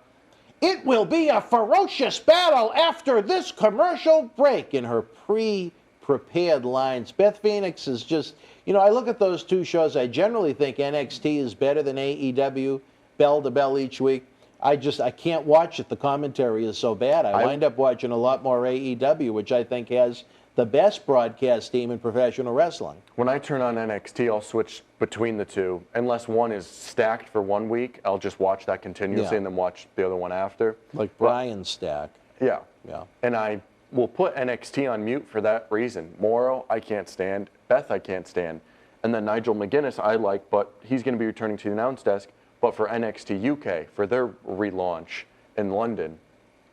S1: it will be a ferocious battle after this commercial break in her pre-prepared lines. Beth Phoenix is just, I look at those two shows. I generally think NXT is better than AEW, bell to bell each week. I can't watch it. The commentary is so bad. I wind up watching a lot more AEW, which I think has the best broadcast team in professional wrestling.
S9: When I turn on NXT, I'll switch between the two. Unless one is stacked for 1 week, I'll just watch that continuously and then watch the other one after.
S1: Like Brian Stack.
S9: Yeah.
S1: Yeah.
S9: And I will put NXT on mute for that reason. Morrow, I can't stand. Beth, I can't stand. And then Nigel McGuinness, I like, but he's going to be returning to the announce desk. But for NXT UK, for their relaunch in London,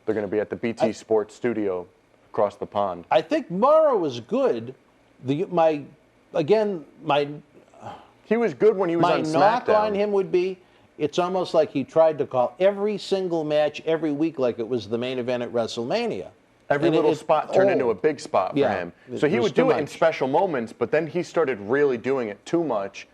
S9: They're going to be at the BT Sports studio across the pond.
S1: I think Morrow was good. He was good when he was on SmackDown. My knock on him would be, it's almost like he tried to call every single match every week like it was the main event at WrestleMania.
S9: Every little spot turned into a big spot for him. So he would do it in special moments, but then he started really doing it too much,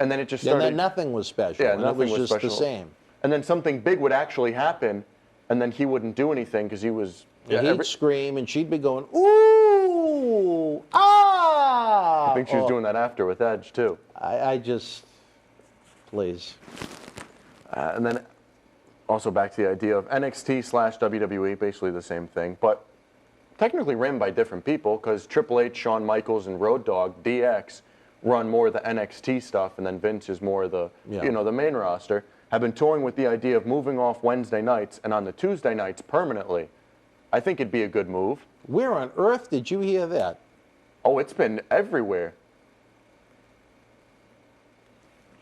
S9: and then it just started.
S1: And then nothing was special.
S9: Yeah, nothing was
S1: just
S9: special.
S1: The same.
S9: And then something big would actually happen, and then he wouldn't do anything because he was.
S1: He'd scream, and she'd be going, ooh, ah!
S9: I think she was doing that after with Edge too.
S1: I just, please.
S9: And then. Also back to the idea of NXT/WWE, basically the same thing, but technically ran by different people because Triple H, Shawn Michaels, and Road Dogg, DX, run more of the NXT stuff, and then Vince is more of the, the main roster, have been toying with the idea of moving off Wednesday nights and on the Tuesday nights permanently. I think it'd be a good move.
S1: Where on earth did you hear that?
S9: Oh, it's been everywhere.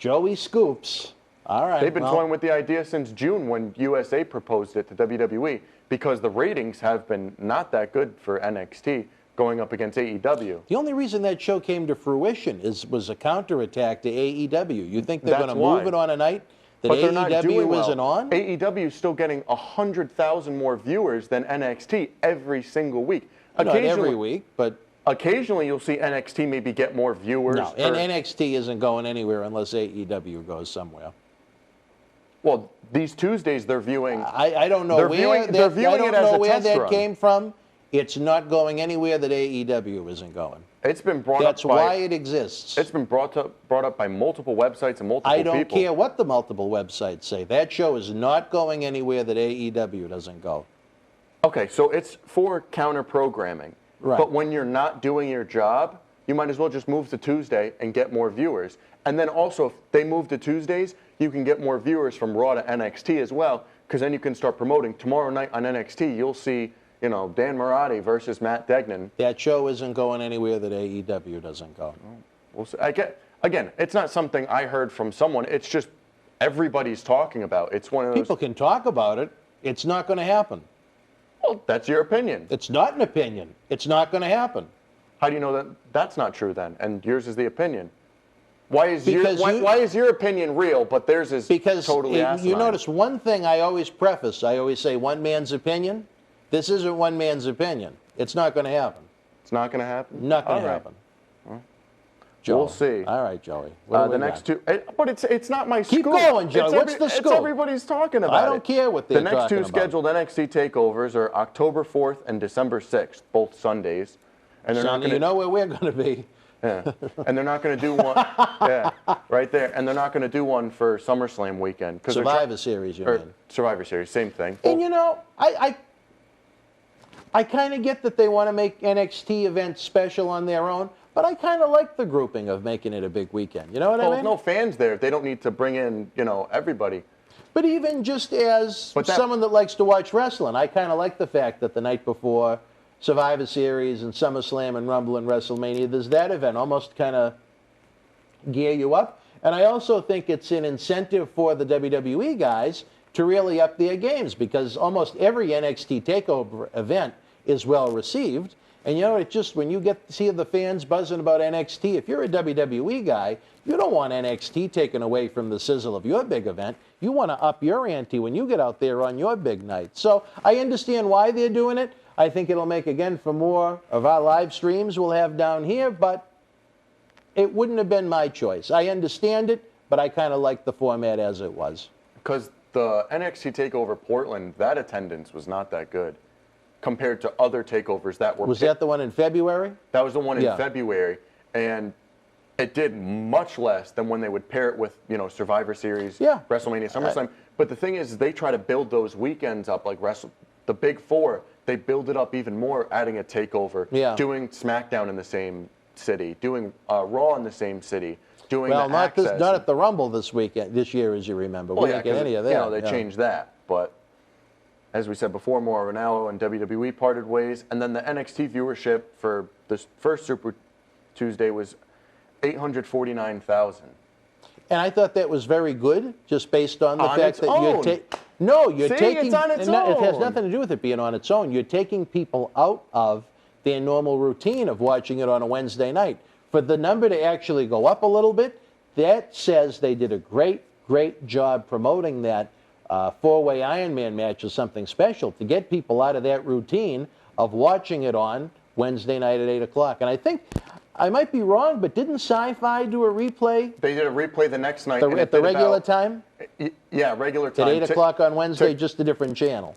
S1: Joey Scoops. All right.
S9: They've been toying with the idea since June when USA proposed it to WWE because the ratings have been not that good for NXT going up against AEW.
S1: The only reason that show came to fruition was a counterattack to AEW. You think they're going to move it on a night that AEW isn't on?
S9: AEW is still getting 100,000 more viewers than NXT every single week.
S1: Not every week, but...
S9: Occasionally, you'll see NXT maybe get more viewers.
S1: No, and NXT isn't going anywhere unless AEW goes somewhere.
S9: Well, these Tuesdays they're viewing.
S1: I don't know where that came from. It's not going anywhere that AEW isn't going.
S9: It's been brought up.
S1: That's why it exists.
S9: It's been brought up by multiple websites and multiple people.
S1: I don't care what the multiple websites say. That show is not going anywhere that AEW doesn't go.
S9: Okay, so it's for counter programming.
S1: Right.
S9: But when you're not doing your job, you might as well just move to Tuesday and get more viewers. And then also, if they move to Tuesdays, you can get more viewers from Raw to NXT as well, because then you can start promoting. Tomorrow night on NXT, you'll see, Dan Marotti versus Matt Degnan.
S1: That show isn't going anywhere that AEW doesn't go.
S9: We'll see. Again, it's not something I heard from someone. It's just everybody's talking about. It's one of those.
S1: People can talk about it. It's not going to happen.
S9: Well, that's your opinion.
S1: It's not an opinion. It's not going to happen.
S9: How do you know that that's not true then? And yours is the opinion. Why is your opinion real, but theirs is totally asinine?
S1: You notice one thing I always preface. I always say one man's opinion. This isn't one man's opinion. It's not going to happen.
S9: It's not going to happen?
S1: Not going to happen.
S9: Well,
S1: Joey.
S9: we'll see.
S1: All right, Joey.
S9: The next two, but it's not my scoop.
S1: Keep going, Joey. What's the scoop?
S9: It's everybody's talking about it.
S1: I don't care what they're talking about.
S9: The next two scheduled NXT takeovers are October 4th and December 6th, both Sundays. And they're not going to.
S1: You know where we're going to be.
S9: Yeah. And they're not going to do one. Yeah, right there. And they're not going to do one for SummerSlam weekend.
S1: Survivor Series, you mean?
S9: Survivor Series, same thing.
S1: And I kind of get that they want to make NXT events special on their own, but I kind of like the grouping of making it a big weekend. You know what I mean?
S9: Well, no fans there. They don't need to bring in, everybody.
S1: But even just as someone that likes to watch wrestling, I kind of like the fact that the night before Survivor Series and SummerSlam and Rumble and WrestleMania, there's that event, almost kind of gear you up. And I also think it's an incentive for the WWE guys to really up their games because almost every NXT TakeOver event is well received. And it's just when you get to see the fans buzzing about NXT, if you're a WWE guy, you don't want NXT taken away from the sizzle of your big event. You want to up your ante when you get out there on your big night. So I understand why they're doing it. I think it'll make, again, for more of our live streams we'll have down here, but it wouldn't have been my choice. I understand it, but I kind of like the format as it was.
S9: Because the NXT TakeOver Portland, that attendance was not that good compared to other takeovers that were...
S1: Was that the one in February?
S9: That was the one in February, and it did much less than when they would pair it with, Survivor Series, WrestleMania, SummerSlam. But the thing is, they try to build those weekends up like the Big Four. They build it up even more, adding a takeover, doing SmackDown in the same city, doing Raw in the same city, doing
S1: not at the Rumble this year, as you remember. We didn't get any of that.
S9: They changed that. But as we said before, Mauro Ranallo and WWE parted ways, and then the NXT viewership for this first Super Tuesday was 849,000.
S1: And I thought that was very good, just based on the fact that No, you're
S9: See,
S1: taking.
S9: it's on its
S1: It has
S9: own.
S1: nothing to do with it being on its own. You're taking people out of their normal routine of watching it on a Wednesday night. For the number to actually go up a little bit, that says they did a great job promoting that four-way Ironman match as something special to get people out of that routine of watching it on Wednesday night at 8 o'clock. And I think, I might be wrong, but didn't Sci-Fi do a replay
S9: They did a replay the next night.
S1: at the regular time?
S9: Yeah, regular time.
S1: At 8 o'clock on Wednesday, just a different channel.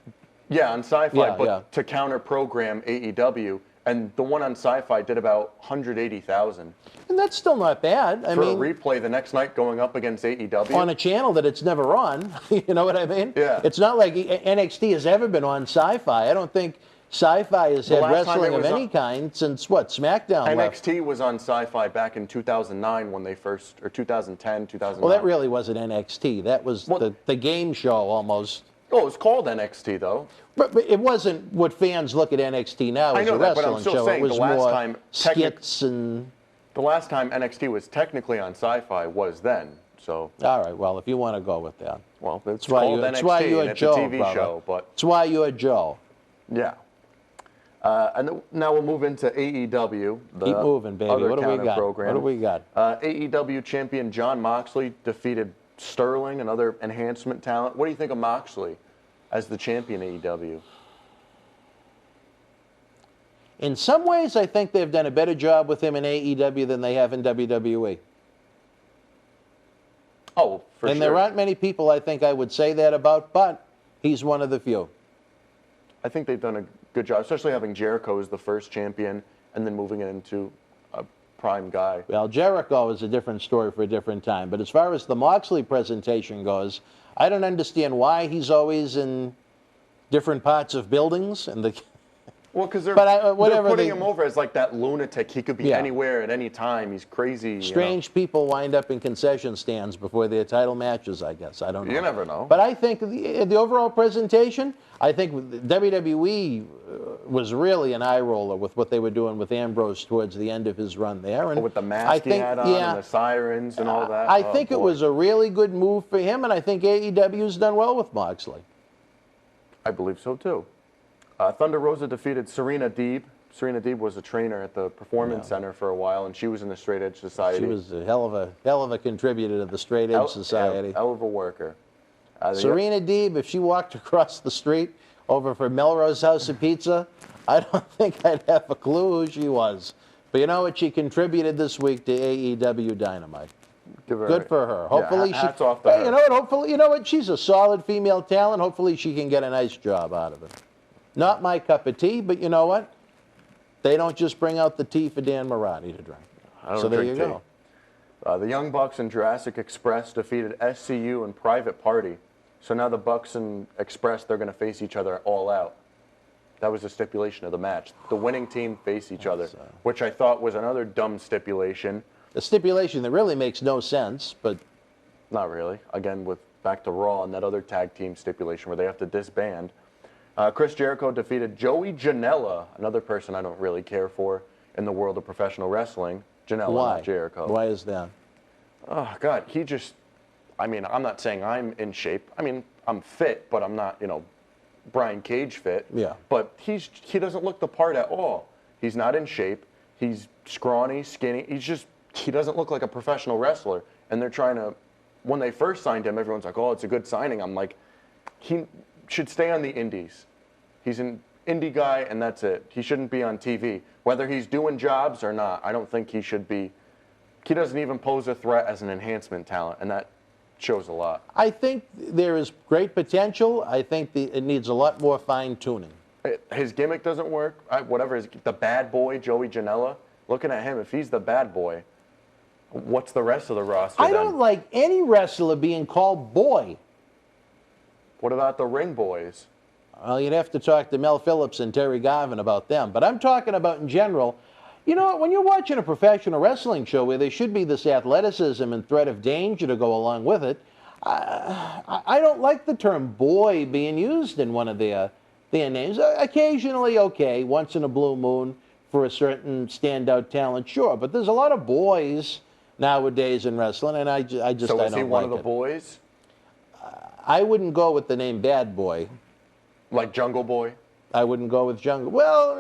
S9: Yeah, on Sci-Fi,
S1: Yeah,
S9: but
S1: yeah.
S9: to counter-program AEW. And the one on Sci-Fi did about 180,000.
S1: And that's still not bad. I
S9: For
S1: mean,
S9: a replay the next night going up against AEW.
S1: on a channel that it's never on. You know what I mean?
S9: Yeah.
S1: It's not like NXT has ever been on Sci-Fi. I don't think Sci-Fi has had
S9: last time
S1: wrestling
S9: it
S1: of
S9: was
S1: any kind since, what, SmackDown left.
S9: NXT was on Sci-Fi back in 2009 when they first, or 2010, 2009.
S1: Well, that really wasn't NXT. That was the game show almost.
S9: Oh, it was called NXT, though.
S1: But it wasn't what fans look at NXT now
S9: I
S1: as
S9: know
S1: a
S9: that, but I'm
S1: wrestling
S9: still
S1: show.
S9: saying
S1: It was
S9: the last
S1: more
S9: time
S1: skits and...
S9: The last time NXT was technically on Sci-Fi was then, so...
S1: All right, well, if you want to go with that.
S9: Well, it's
S1: why
S9: called
S1: you-
S9: NXT,
S1: it's why you're
S9: and it's
S1: Joe,
S9: a TV
S1: brother.
S9: show, but...
S1: It's why you're Joe.
S9: Yeah. Now we'll move into AEW. The
S1: Keep moving, baby.
S9: other
S1: What do we got?
S9: counter-program.
S1: What do we got?
S9: AEW champion Jon Moxley defeated Sterling, another enhancement talent. What do you think of Moxley as the champion AEW?
S1: In some ways, I think they've done a better job with him in AEW than they have in WWE.
S9: Oh, for
S1: And
S9: sure.
S1: there aren't many people I think I would say that about, but he's one of the few.
S9: I think they've done a good job, especially having Jericho as the first champion and then moving it into a prime guy.
S1: Well, Jericho is a different story for a different time. But as far as the Moxley presentation goes, I don't understand why he's always in different parts of buildings. And the
S9: Well, because they're,
S1: But whatever
S9: they're putting
S1: they-
S9: him over as like that lunatic. He could be
S1: Yeah.
S9: anywhere at any time. He's crazy.
S1: strange people wind up in concession stands before their title matches, I guess. I don't know.
S9: You never know.
S1: But I think the overall presentation, I think WWE was really an eye roller with what they were doing with Ambrose towards the end of his run there. And
S9: With the mask
S1: I
S9: he
S1: think,
S9: had on and the sirens and all that.
S1: I
S9: Oh,
S1: think it
S9: boy.
S1: was a really good move for him, and I think AEW's done well with Moxley.
S9: I believe so too. Thunder Rosa defeated Serena Deeb. Serena Deeb was a trainer at the Performance Center for a while, and she was in the Straight Edge Society.
S1: She was a hell of a contributor to the Straight Edge Society.
S9: Hell of a worker.
S1: Serena Deeb, if she walked across the street over for Melrose House of Pizza, I don't think I'd have a clue who she was. But you know what? She contributed this week to AEW Dynamite. Good for her. Hopefully
S9: hats
S1: she.
S9: off to her.
S1: You know what? Hopefully, you know what? She's a solid female talent. Hopefully she can get a nice job out of it. Not my cup of tea, but you know what? They don't just bring out the tea for Dan Marotti to drink.
S9: I don't
S1: So there
S9: drink
S1: you
S9: tea.
S1: go.
S9: The Young Bucks and Jurassic Express defeated SCU and Private Party. So now the Bucks and Express, they're going to face each other all out. That was the stipulation of the match. The winning team face each other, which I thought was another dumb stipulation.
S1: A stipulation that really makes no sense, but
S9: Not really. Again, with back to Raw and that other tag team stipulation where they have to disband. Chris Jericho defeated Joey Janela, another person I don't really care for in the world of professional wrestling. Janela,
S1: why?
S9: not Jericho.
S1: Why is that?
S9: Oh, God, he just, I mean, I'm not saying I'm in shape. I mean, I'm fit, but I'm not, Brian Cage fit.
S1: Yeah.
S9: But he doesn't look the part at all. He's not in shape. He's scrawny, skinny. He doesn't look like a professional wrestler. And they're trying to, when they first signed him, everyone's like, oh, it's a good signing. I'm like, he should stay on the indies. He's an indie guy, and that's it. He shouldn't be on TV. Whether he's doing jobs or not, I don't think he should be. He doesn't even pose a threat as an enhancement talent, and that shows a lot.
S1: I think there is great potential. I think it needs a lot more fine-tuning.
S9: His gimmick doesn't work. The bad boy, Joey Janela, looking at him, if he's the bad boy, what's the rest of the roster
S1: I
S9: then?
S1: don't like any wrestler being called boy.
S9: What about the Ring Boys?
S1: Well, you'd have to talk to Mel Phillips and Terry Garvin about them. But I'm talking about in general. You know what? When you're watching a professional wrestling show where there should be this athleticism and threat of danger to go along with it, I don't like the term boy being used in one of their names. Occasionally, okay, once in a blue moon for a certain standout talent, sure. But there's a lot of boys nowadays in wrestling, and I just
S9: So
S1: I
S9: is
S1: don't
S9: he one
S1: like
S9: of the
S1: it.
S9: boys?
S1: I wouldn't go with the name Bad Boy.
S9: Like Jungle Boy?
S1: I wouldn't go with Jungle. Well,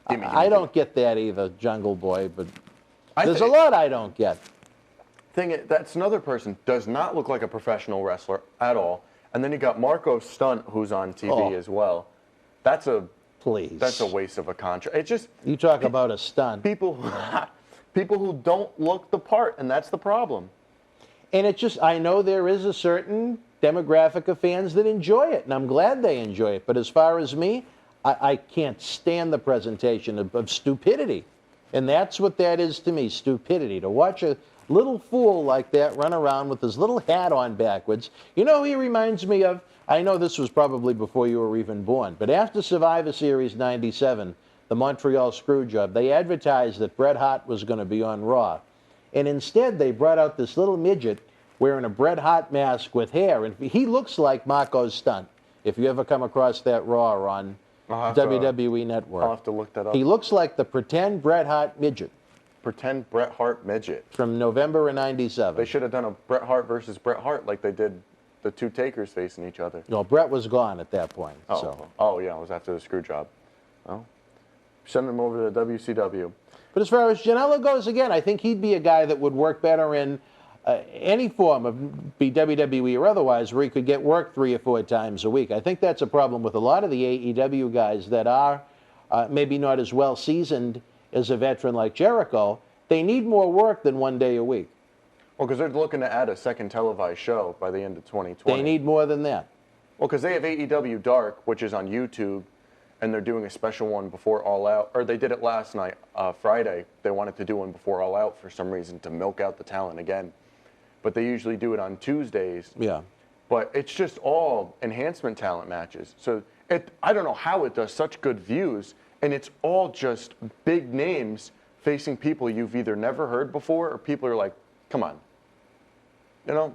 S1: I don't get that either, Jungle Boy, but there's a lot I don't get.
S9: That's another person, does not look like a professional wrestler at all. And then you got Marco Stunt, who's on TV as well. That's a waste of a contract. It's just,
S1: you talk about a stunt.
S9: People who don't look the part, and that's the problem.
S1: And it just, I know there is a certain demographic of fans that enjoy it, and I'm glad they enjoy it. But as far as me, I can't stand the presentation of stupidity. And that's what that is to me, stupidity. To watch a little fool like that run around with his little hat on backwards. You know who he reminds me of? I know this was probably before you were even born, but after Survivor Series 97, the Montreal Screwjob, they advertised that Bret Hart was going to be on Raw. And instead, they brought out this little midget wearing a Bret Hart mask with hair. And he looks like Marco Stunt, if you ever come across that Raw on WWE Network.
S9: I'll have to look that up.
S1: He looks like the pretend Bret Hart midget.
S9: Pretend Bret Hart midget.
S1: From November of 97.
S9: They should have done a Bret Hart versus Bret Hart like they did the two takers facing each other.
S1: No, Bret was gone at that point.
S9: Oh yeah, it was after the screw job. Well, send him over to WCW.
S1: But as far as Janela goes, again, I think he'd be a guy that would work better in any form of be WWE or otherwise, where he could get work 3 or 4 times a week. I think that's a problem with a lot of the AEW guys that are maybe not as well seasoned as a veteran like Jericho. They need more work than 1 day a week.
S9: Well, because they're looking to add a second televised show by the end of 2020.
S1: They need more than that.
S9: Well, because they have AEW Dark, which is on YouTube, and they're doing a special one before All Out. Or they did it last night, Friday. They wanted to do one before All Out for some reason to milk out the talent again. But they usually do it on Tuesdays.
S1: Yeah.
S9: But it's just all enhancement talent matches. So I don't know how it does such good views, and it's all just big names facing people you've either never heard before or people are like, come on. You know,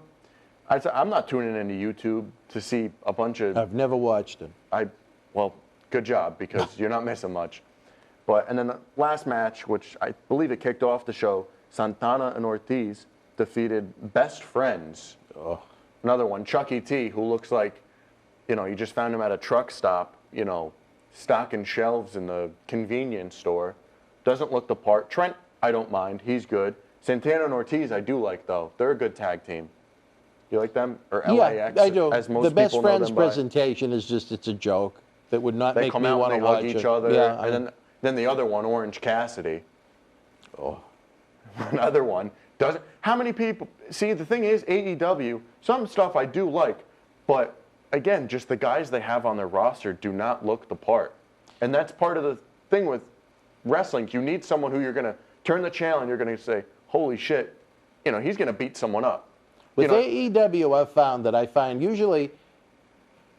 S9: I'm not tuning into YouTube to see a bunch of...
S1: I've never watched it.
S9: Well, good job, because you're not missing much. And then the last match, which I believe it kicked off the show, Santana and Ortiz defeated Best Friends.
S1: Oh.
S9: Another one, Chucky T, who looks like, you just found him at a truck stop, stocking shelves in the convenience store. Doesn't look the part. Trent, I don't mind. He's good. Santana and Ortiz, I do like, though. They're a good tag team. You like them? Or LAX,
S1: yeah, I do.
S9: as most
S1: the Best
S9: people know
S1: Friends
S9: them by.
S1: Presentation is just, it's a joke that would not make me want to watch it.
S9: They come out and they hug each other.
S1: Yeah,
S9: and then the other one, Orange Cassidy.
S1: Oh.
S9: Another one. How many people... See, the thing is, AEW, some stuff I do like, but, again, just the guys they have on their roster do not look the part. And that's part of the thing with wrestling. You need someone who you're going to turn the channel and you're going to say, holy shit, he's going to beat someone up.
S1: With AEW, I've found that I find usually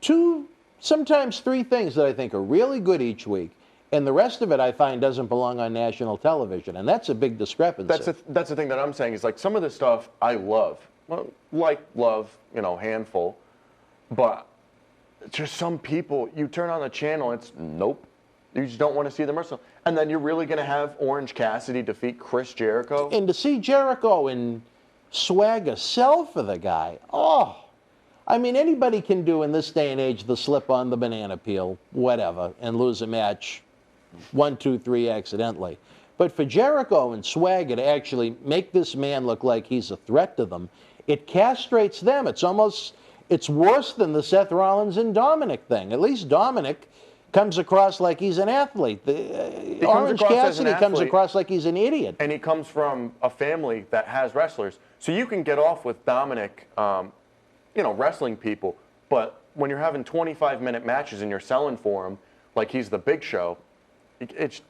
S1: 2, sometimes 3 things that I think are really good each week. And the rest of it, I find, doesn't belong on national television. And that's a big discrepancy.
S9: That's the thing that I'm saying is, like, some of the stuff I love. Well, handful. But just some people, you turn on the channel, it's nope. You just don't want to see them wrestle. And then you're really going to have Orange Cassidy defeat Chris Jericho?
S1: And to see Jericho and swagger sell for the guy, I mean, anybody can do in this day and age the slip on the banana peel, whatever, and lose a match 1, 2, 3 accidentally. But for Jericho and Swagger to actually make this man look like he's a threat to them, it castrates them. It's worse than the Seth Rollins and Dominic thing. At least Dominic comes across like he's an athlete. Orange Cassidy comes across like he's an idiot.
S9: And he comes from a family that has wrestlers. So you can get off with Dominic, wrestling people. But when you're having 25-minute matches and you're selling for him like he's the Big Show, it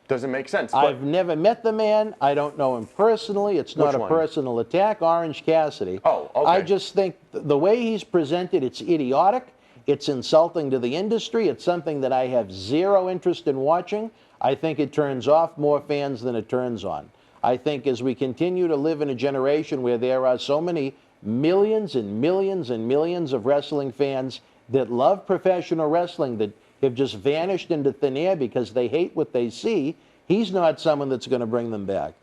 S9: doesn't make sense.
S1: I've never met the man. I don't know him personally. It's not a personal attack. Orange Cassidy.
S9: Oh, okay.
S1: I just think the way he's presented, it's idiotic. It's insulting to the industry. It's something that I have zero interest in watching. I think it turns off more fans than it turns on. I think as we continue to live in a generation where there are so many millions and millions and millions of wrestling fans that love professional wrestling that have just vanished into thin air because they hate what they see, he's not someone that's going to bring them back.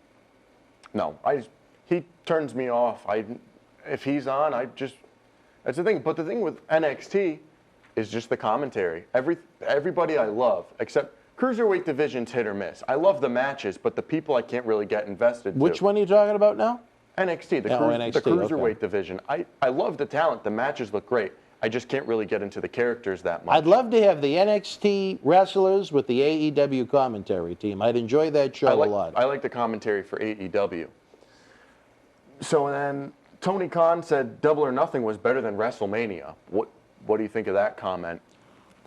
S9: No, he turns me off. If he's on, that's the thing. But the thing with NXT is just the commentary. Everybody I love, except cruiserweight division's hit or miss. I love the matches, but the people I can't really get invested
S1: Which
S9: to.
S1: one are you talking about now?
S9: NXT, the cruiserweight division. I love the talent. The matches look great. I just can't really get into the characters that much.
S1: I'd love to have the NXT wrestlers with the AEW commentary team. I'd enjoy that show a lot.
S9: I like the commentary for AEW. So then Tony Khan said Double or Nothing was better than WrestleMania. What do you think of that comment?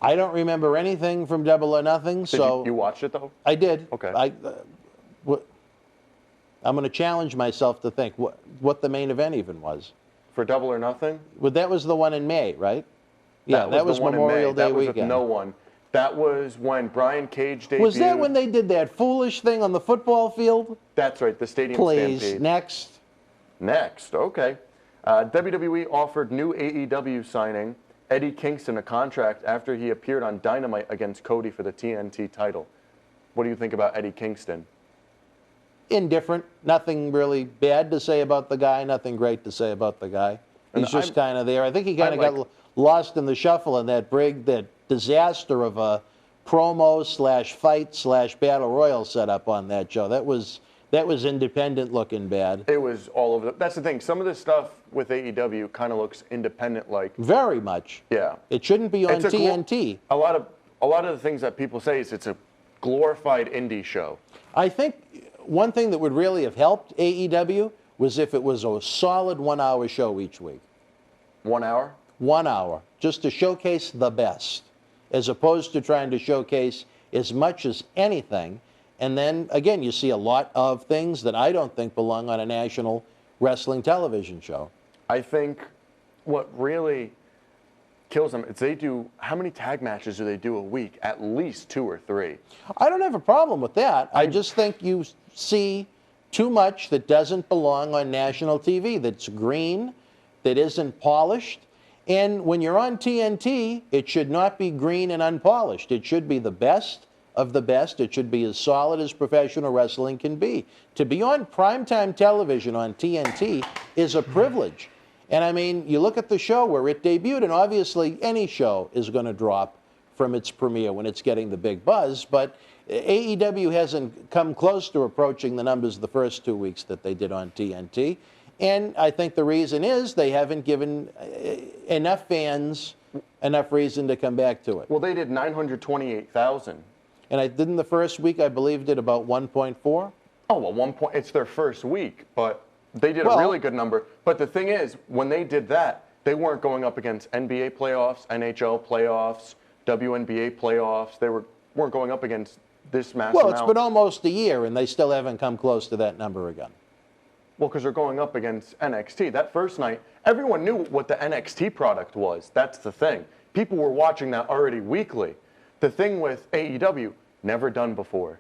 S1: I don't remember anything from Double or Nothing, so...
S9: You watched it, though?
S1: I did.
S9: Okay.
S1: I'm going to challenge myself to think what the main event even was.
S9: For Double or Nothing?
S1: Well, that was the one in May, right? Yeah, that was Memorial Day
S9: weekend. That was
S1: weekend.
S9: with no one. That was when Brian Cage debuted.
S1: Was that when they did that foolish thing on the football field?
S9: That's right, the Stadium
S1: Please,
S9: Stampede.
S1: next.
S9: Okay. WWE offered new AEW signing Eddie Kingston a contract after he appeared on Dynamite against Cody for the TNT title. What do you think about Eddie Kingston?
S1: Indifferent. Nothing really bad to say about the guy. Nothing great to say about the guy. He's just kind of there. I think he kind of got lost in the shuffle in that disaster of a promo/fight/battle royal setup on that show. That was independent looking bad.
S9: It was all over. That's the thing. Some of this stuff with AEW kind of looks independent like.
S1: Very much.
S9: Yeah.
S1: It shouldn't be on TNT.
S9: A lot of the things that people say is it's a glorified indie show.
S1: I think one thing that would really have helped AEW was if it was a solid 1 hour show each week.
S9: 1 hour?
S1: 1 hour, just to showcase the best, as opposed to trying to showcase as much as anything. And then, again, you see a lot of things that I don't think belong on a national wrestling television show.
S9: I think what really kills them is how many tag matches do they do a week? At least 2 or 3.
S1: I don't have a problem with that. I just think you see too much that doesn't belong on national TV, that's green, that isn't polished. And when you're on TNT, it should not be green and unpolished. It should be the best of the best. It should be as solid as professional wrestling can be. To be on primetime television on TNT is a privilege. And I mean, you look at the show where it debuted, and obviously any show is going to drop from its premiere when it's getting the big buzz, but AEW hasn't come close to approaching the numbers the first 2 weeks that they did on TNT. And I think the reason is they haven't given enough fans enough reason to come back to it.
S9: Well, they did 928,000.
S1: And didn't the first week, I believe, did about 1.4?
S9: Oh, well, it's their first week, but they did a really good number. But the thing is, when they did that, they weren't going up against NBA playoffs, NHL playoffs, WNBA playoffs. They weren't going up against this massive amount.
S1: Well, it's been almost a year, and they still haven't come close to that number again.
S9: Well, because they're going up against NXT. That first night, everyone knew what the NXT product was. That's the thing. People were watching that already weekly. The thing with AEW, never done before.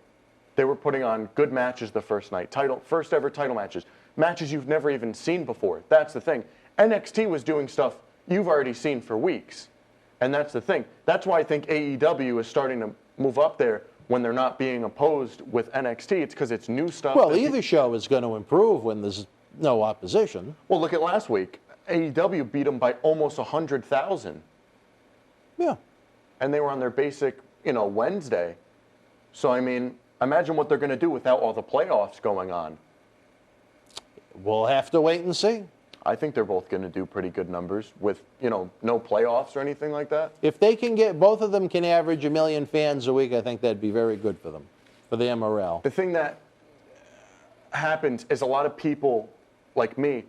S9: They were putting on good matches the first night. First ever title matches. Matches you've never even seen before. That's the thing. NXT was doing stuff you've already seen for weeks. And that's the thing. That's why I think AEW is starting to move up there when they're not being opposed with NXT. It's because it's new stuff.
S1: Well, either show is going to improve when there's no opposition.
S9: Well, look at last week. AEW beat them by almost 100,000.
S1: Yeah.
S9: And they were on their basic, Wednesday. So, I mean, imagine what they're going to do without all the playoffs going on.
S1: We'll have to wait and see.
S9: I think they're both going to do pretty good numbers with, no playoffs or anything like that.
S1: If they can both of them can average 1 million fans a week, I think that'd be very good for them, for their morale.
S9: The thing that happens is a lot of people, like me,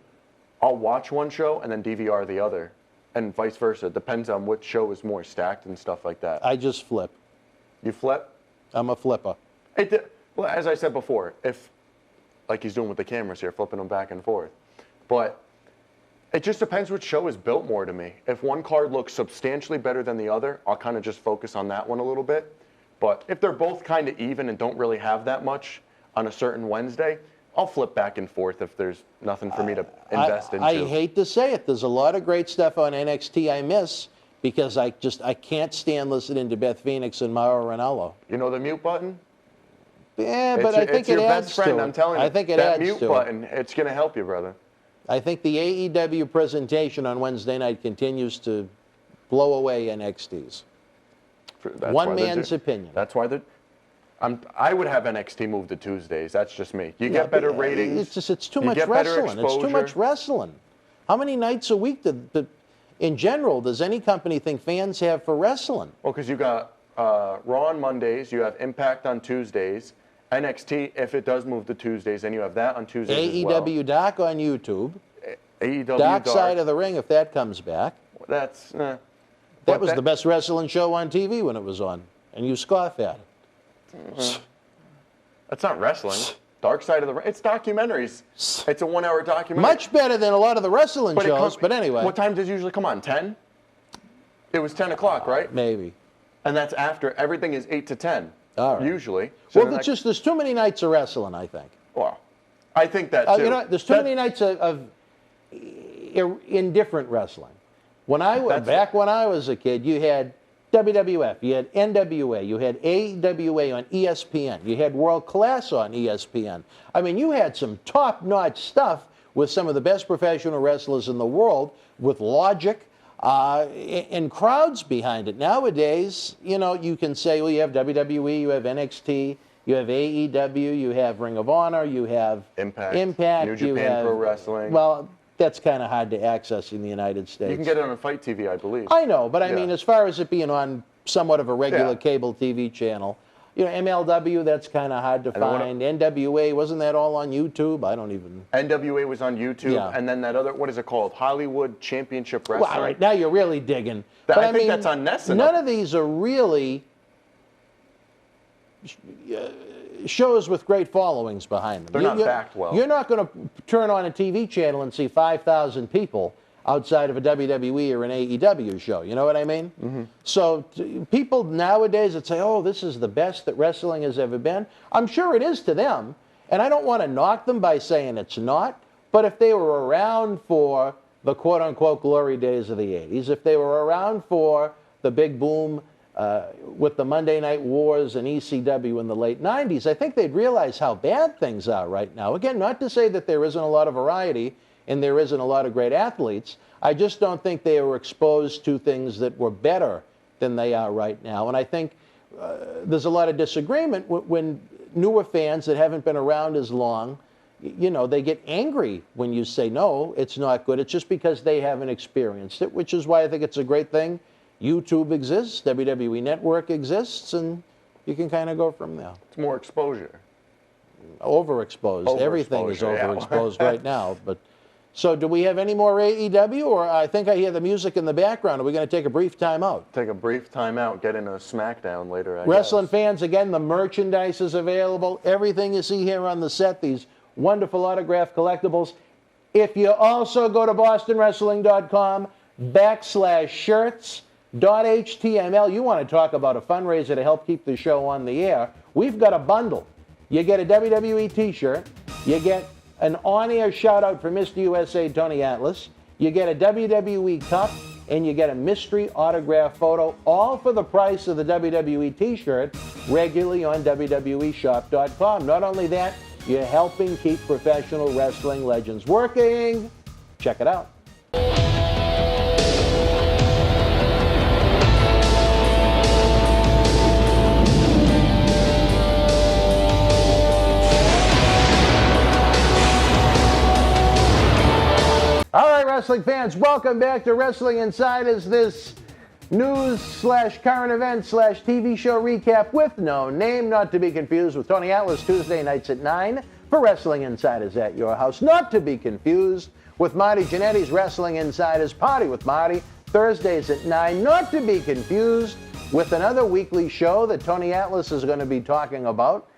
S9: I'll watch one show and then DVR the other, and vice versa. It depends on which show is more stacked and stuff like that.
S1: I just flip.
S9: You flip?
S1: I'm a flipper.
S9: Well, as I said before, like he's doing with the cameras here, flipping them back and forth. But it just depends which show is built more to me. If one card looks substantially better than the other, I'll kind of just focus on that one a little bit. But if they're both kind of even and don't really have that much on a certain Wednesday, I'll flip back and forth if there's nothing for me to invest into.
S1: I hate to say it. There's a lot of great stuff on NXT I miss because I can't stand listening to Beth Phoenix and Mauro Ranallo.
S9: You know the mute button?
S1: Yeah, but I think
S9: it's your
S1: it adds
S9: best friend.
S1: to it.
S9: I'm telling you.
S1: I think it
S9: that
S1: adds
S9: mute
S1: to
S9: button, it's going to help you, brother.
S1: I think the AEW presentation on Wednesday night continues to blow away NXT's.
S9: That's
S1: One
S9: why they're
S1: man's opinion.
S9: That's why I would have NXT move to Tuesdays. That's just me. You get better ratings.
S1: It's too
S9: you
S1: much
S9: get better
S1: wrestling. It's too
S9: exposure.
S1: much wrestling. How many nights a week in general, does any company think fans have for wrestling?
S9: Well, because you got Raw on Mondays, you have Impact on Tuesdays, NXT, if it does move to Tuesdays, then you have that on Tuesdays as well.
S1: AEW Doc on YouTube.
S9: AEW
S1: Dark Side of the Ring, if that comes back.
S9: That's...
S1: That was the best wrestling show on TV when it was on, and you scoff at it.
S9: That's not wrestling. Dark Side of the Ring. It's documentaries. It's a 1 hour documentary.
S1: Much better than a lot of the wrestling shows, but anyway.
S9: What time does it usually come on? 10? It was 10 o'clock, right?
S1: Maybe.
S9: And that's after. Everything is 8 to 10.
S1: All right.
S9: Usually. So
S1: Well, there's too many nights of wrestling, I think.
S9: Well, I think that too.
S1: There's too many nights of indifferent wrestling. Back when I was a kid, you had WWF, you had NWA, you had AWA on ESPN, you had World Class on ESPN. I mean, you had some top-notch stuff with some of the best professional wrestlers in the world, with logic and crowds behind it. Nowadays, you can say, well, you have WWE, you have NXT, you have AEW, you have Ring of Honor, you have
S9: Impact, New
S1: you
S9: Japan
S1: have,
S9: Pro Wrestling.
S1: Well, that's kind of hard to access in the United States.
S9: You can get it on Fight TV, I believe.
S1: I know, but I mean, as far as it being on somewhat of a regular cable TV channel, MLW, that's kind of hard to find. NWA, wasn't that all on YouTube? I don't even...
S9: NWA was on YouTube, and then that other, what is it called? Hollywood Championship Wrestling.
S1: Well, all right, now you're really digging.
S9: I think that's on Ness.
S1: None of these are really shows with great followings behind them.
S9: They're not backed well.
S1: You're not going to turn on a TV channel and see 5,000 people outside of a WWE or an AEW show. You know what I mean? Mm-hmm. So people nowadays that say, oh, this is the best that wrestling has ever been, I'm sure it is to them. And I don't want to knock them by saying it's not. But if they were around for the quote-unquote glory days of the 80s, if they were around for the big boom with the Monday Night Wars and ECW in the late 90s, I think they'd realize how bad things are right now. Again, not to say that there isn't a lot of variety and there isn't a lot of great athletes. I just don't think they were exposed to things that were better than they are right now. And I think there's a lot of disagreement when newer fans that haven't been around as long, they get angry when you say, no, it's not good. It's just because they haven't experienced it, which is why I think it's a great thing. YouTube exists, WWE Network exists, and you can kind of go from there.
S9: It's more exposure.
S1: Overexposed. Everything is overexposed right now. But so do we have any more AEW? Or I think I hear the music in the background. Are we going to take a brief time out?
S9: Take a brief time out, get in a Smackdown later, I
S1: Wrestling
S9: guess.
S1: fans, again, the merchandise is available. Everything you see here on the set, these wonderful autographed collectibles. If you also go to bostonwrestling.com/shirts.html, you want to talk about a fundraiser to help keep the show on the air, we've got a bundle. You get a WWE t-shirt, you get an on-air shout-out for Mr. USA Tony Atlas, you get a WWE cup, and you get a mystery autograph photo, all for the price of the WWE t-shirt, regularly on WWEshop.com. Not only that, you're helping keep professional wrestling legends working. Check it out. All right, wrestling fans, welcome back to Wrestling Insiders, this news/current event/TV show recap with no name, not to be confused with Tony Atlas, Tuesday nights at 9 for Wrestling Insiders at your house. Not to be confused with Marty Jannetty's Wrestling Insiders Party with Marty, Thursdays at 9. Not to be confused with another weekly show that Tony Atlas is going to be talking about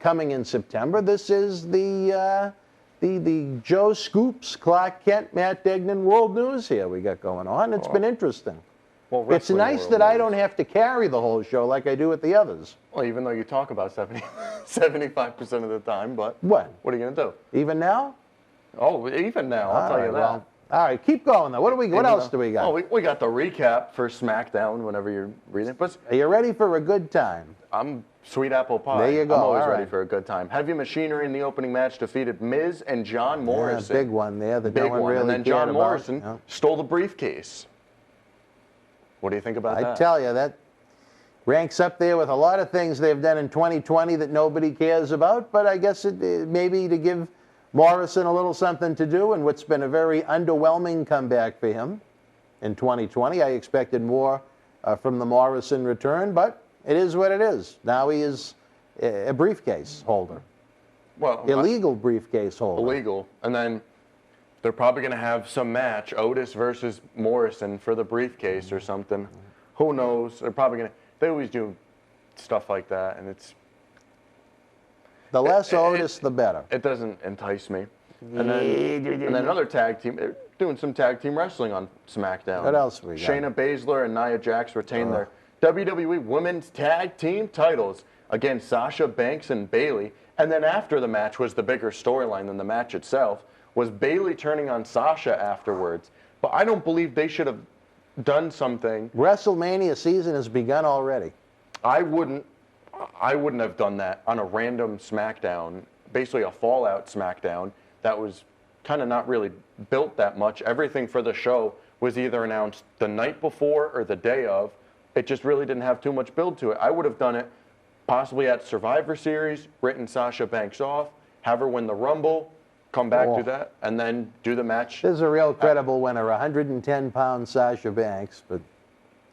S1: coming in September. This is the Joe Scoops, Clark Kent, Matt Degnan world news here we got going on. It's been interesting.
S9: Well,
S1: it's nice that I don't have to carry the whole show like I do with the others.
S9: Well, even though you talk about 75% of the time, but
S1: what
S9: are you going to do?
S1: Even now?
S9: Oh, even now, I'll tell you that.
S1: Well, All right, keep going though. What else do we got?
S9: Oh, we got the recap for SmackDown whenever you're reading it. But
S1: Are you ready for a good time?
S9: I'm sweet apple pie.
S1: There you go.
S9: I'm always
S1: All
S9: ready
S1: right.
S9: for a good time. Heavy Machinery in the opening match defeated Miz and John Morrison.
S1: Big one there that
S9: Big
S1: no one
S9: one.
S1: really
S9: And then
S1: cared
S9: John
S1: about.
S9: Morrison
S1: Yeah.
S9: stole the briefcase. What do you think about that?
S1: I tell you, that ranks up there with a lot of things they've done in 2020 that nobody cares about, but I guess it maybe to give Morrison a little something to do in what's been a very underwhelming comeback for him in 2020. I expected more from the Morrison return, but it is what it is. Now he is a briefcase holder.
S9: Well,
S1: Illegal briefcase holder.
S9: illegal. And then they're probably going to have some match, Otis versus Morrison for the briefcase or something. Who knows? They're probably going to, they always do stuff like that, and it's,
S1: The less Otis, the better.
S9: it doesn't entice me. And then another tag team, they're doing some tag team wrestling on SmackDown.
S1: What else we got?
S9: Shayna Baszler and Nia Jax retain their WWE Women's Tag Team titles against Sasha Banks and Bayley. And then after the match was the bigger storyline than the match itself, was Bayley turning on Sasha afterwards. But I don't believe they should have done something.
S1: WrestleMania season has begun already.
S9: I wouldn't have done that on a random SmackDown, basically a Fallout SmackDown that was kind of not really built that much. Everything for the show was either announced the night before or the day of. It just really didn't have too much build to it. I would have done it possibly at Survivor Series, written Sasha Banks off, have her win the Rumble, come back to that, and then do the match.
S1: There's a real credible winner, 110-pound Sasha Banks, but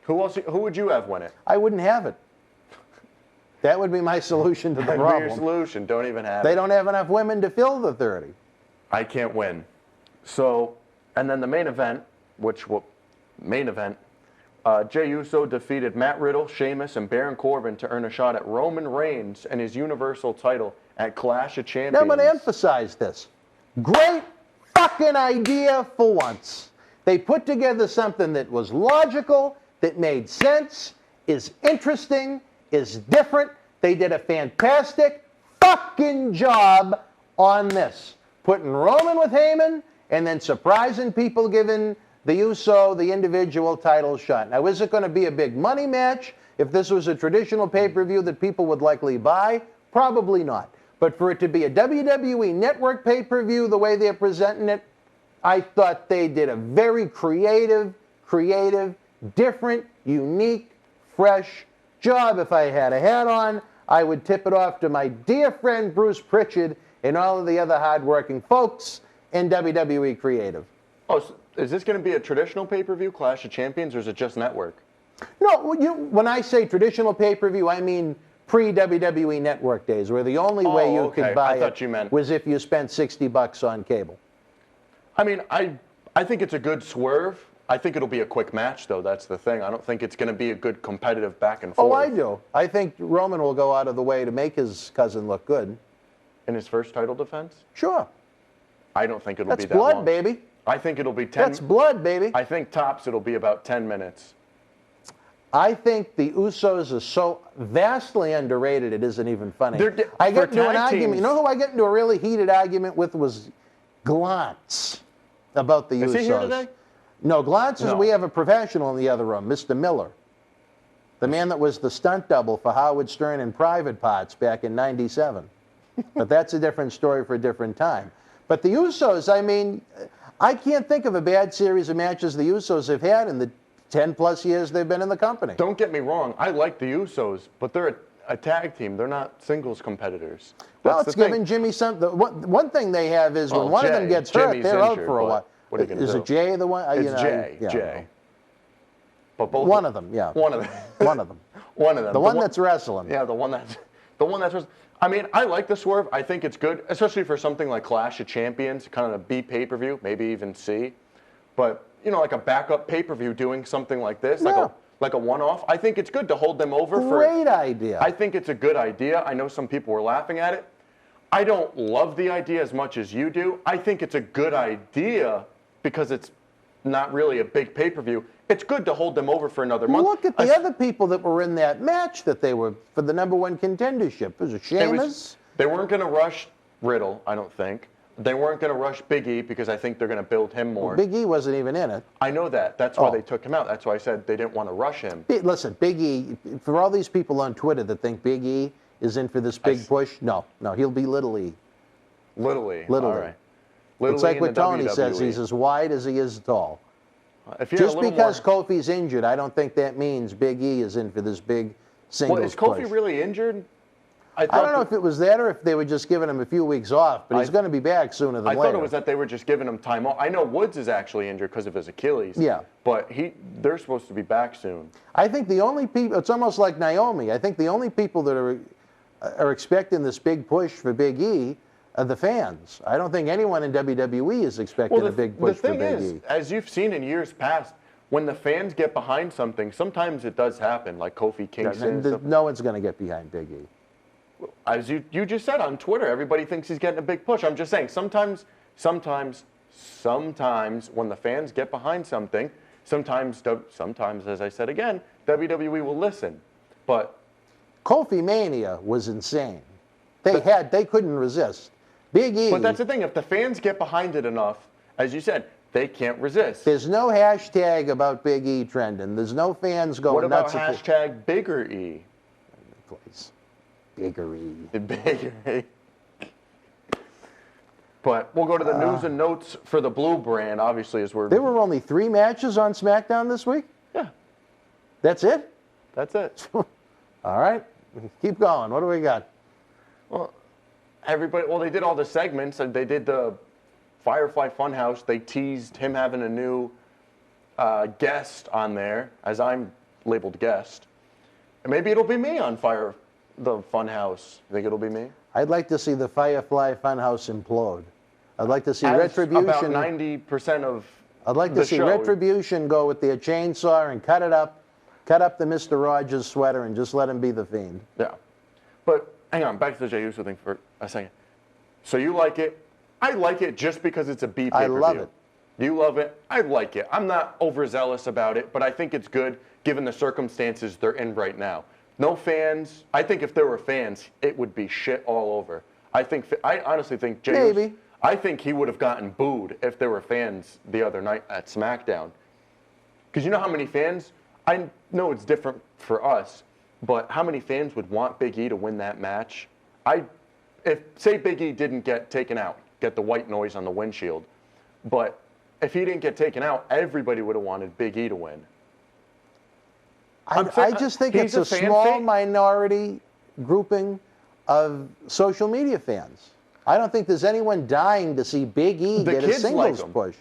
S9: Who would you have win it?
S1: I wouldn't have it. That would be my solution to the
S9: That'd be your
S1: problem.
S9: solution. Don't even have
S1: They
S9: it.
S1: don't have enough women to fill the 30.
S9: I can't win. So, and then the main event, Jey Uso defeated Matt Riddle, Sheamus, and Baron Corbin to earn a shot at Roman Reigns and his Universal title at Clash of Champions.
S1: Now I'm going to emphasize this. Great fucking idea for once. They put together something that was logical, that made sense, is interesting, is different. They did a fantastic fucking job on this. Putting Roman with Heyman and then surprising people, giving the Uso the individual title shot. Now, is it going to be a big money match? If this was a traditional pay-per-view that people would likely buy, probably not. But for it to be a WWE Network pay-per-view the way they're presenting it, I thought they did a very creative, different, unique, fresh job. If I had a hat on, I would tip it off to my dear friend Bruce Pritchard and all of the other hardworking folks in WWE Creative.
S9: Oh, so is this going to be a traditional pay-per-view, Clash of Champions, or is it just network?
S1: No, when I say traditional pay-per-view, I mean pre-WWE Network days, where the only way you
S9: okay.
S1: could buy
S9: I thought
S1: it
S9: you meant-
S1: was if you spent $60 on cable.
S9: I mean, I think it's a good swerve. I think it'll be a quick match, though. That's the thing. I don't think it's going to be a good competitive back and forth.
S1: Oh, I do. I think Roman will go out of the way to make his cousin look good.
S9: In his first title defense?
S1: Sure.
S9: I don't think it'll
S1: That's
S9: be that
S1: blood,
S9: long.
S1: baby.
S9: I think it'll be 10.
S1: That's blood, baby.
S9: I think tops it'll be about 10 minutes.
S1: I think the Usos are so vastly underrated, it isn't even funny. I
S9: for
S1: get into an
S9: tag
S1: argument.
S9: teams-
S1: You know who I get into a really heated argument with was Glantz about the Usos.
S9: Is he here today?
S1: No, Glantz is,
S9: No.
S1: we have a professional in the other room, Mr. Miller. The man that was the stunt double for Howard Stern in Private Parts back in '97. But that's a different story for a different time. But the Usos, I mean, I can't think of a bad series of matches the Usos have had in the 10-plus years they've been in the company.
S9: Don't get me wrong. I like the Usos, but they're a tag team. They're not singles competitors.
S1: Well,
S9: That's
S1: it's
S9: the thing.
S1: giving Jimmy something. One thing they have is when
S9: Well,
S1: one of them
S9: Jay.
S1: gets hurt,
S9: Jimmy's
S1: they're out
S9: injured,
S1: for a
S9: but
S1: while.
S9: what are you gonna
S1: Is
S9: do?
S1: it Jay the one?
S9: It's Jay.
S1: Yeah,
S9: Jay. But both
S1: One of them, yeah.
S9: One of them.
S1: One of them.
S9: One of them.
S1: The one that's wrestling.
S9: Yeah, the one that's wrestling. I mean, I like the swerve. I think it's good, especially for something like Clash of Champions, kind of a B pay-per-view, maybe even C. But you know, like a backup pay-per-view doing something like this,
S1: Yeah.
S9: like a one-off. I think it's good to hold them over
S1: Great idea.
S9: I think it's a good idea. I know some people were laughing at it. I don't love the idea as much as you do. I think it's a good idea because it's not really a big pay-per-view. It's good to hold them over for another month.
S1: Look at the other people that were in that match that they were for the #1 contendership. It was a Sheamus.
S9: They weren't going to rush Riddle, I don't think. they weren't going to rush Big E because I think they're going to build him more.
S1: Well, Big E wasn't even in it.
S9: I know that. That's why they took him out. That's why I said they didn't want to rush him.
S1: Listen, Big E, for all these people on Twitter that think Big E is in for this big push, no, he'll be Little E.
S9: Little E.
S1: Little
S9: All
S1: E.
S9: right. Little
S1: It's
S9: E
S1: like
S9: in
S1: what
S9: the
S1: Tony
S9: WWE.
S1: says, he's as wide as he is tall.
S9: If he had a
S1: Just
S9: little
S1: because
S9: more...
S1: Kofi's injured, I don't think that means Big E is in for this big singles
S9: Well, is Kofi
S1: push.
S9: really injured?
S1: I don't know if it was that or if they were just giving him a few weeks off, but he's going to be back sooner than later.
S9: I thought it was that they were just giving him time off. I know Woods is actually injured because of his Achilles.
S1: Yeah.
S9: But they're supposed to be back soon.
S1: I think the only people, it's almost like Naomi, I think the only people that are expecting this big push for Big E are the fans. I don't think anyone in WWE is expecting a big push for Big E.
S9: The thing is, as you've seen in years past, when the fans get behind something, sometimes it does happen, like Kofi Kingston.
S1: No one's going to get behind Big E.
S9: As you just said on Twitter, everybody thinks he's getting a big push. I'm just saying, sometimes when the fans get behind something, sometimes, as I said again, WWE will listen. But
S1: Kofi Mania was insane. They couldn't resist. Big E.
S9: But that's the thing. If the fans get behind it enough, as you said, they can't resist.
S1: There's no hashtag about Big E trending. There's no fans going
S9: What about
S1: nuts.
S9: hashtag bigger E?
S1: Please. Bigger E.
S9: Bigger E. But we'll go to the news and notes for the Blue brand, obviously, as we're...
S1: There were only 3 matches on SmackDown this week?
S9: Yeah.
S1: That's it?
S9: That's it.
S1: All right. Keep going. What do we got?
S9: Well, they did all the segments. They did the Firefly Funhouse. They teased him having a new guest on there, as I'm labeled guest. And maybe it'll be me on the Funhouse. Think it'll be me?
S1: I'd like to see the Firefly Funhouse implode. I'd like to see
S9: As
S1: Retribution.
S9: About 90% of
S1: I'd like to see
S9: show.
S1: Retribution go with their chainsaw and cut up the Mr. Rogers sweater and just let him be the Fiend.
S9: Yeah. But hang on, back to the Jey Uso thing for a second. So you like it? I like it just because it's a B pay-per-view.
S1: I love it.
S9: You love it? I like it. I'm not overzealous about it, but I think it's good given the circumstances they're in right now. No fans. I think if there were fans, it would be shit all over. I honestly think Jey Uso, I think he would have gotten booed if there were fans the other night at SmackDown. Because you know how many fans, I know it's different for us, but how many fans would want Big E to win that match? Say Big E didn't get taken out, get the white noise on the windshield, but if he didn't get taken out, everybody would have wanted Big E to win.
S1: I just think it's a small minority grouping of social media fans. I don't think there's anyone dying to see Big E get a singles push.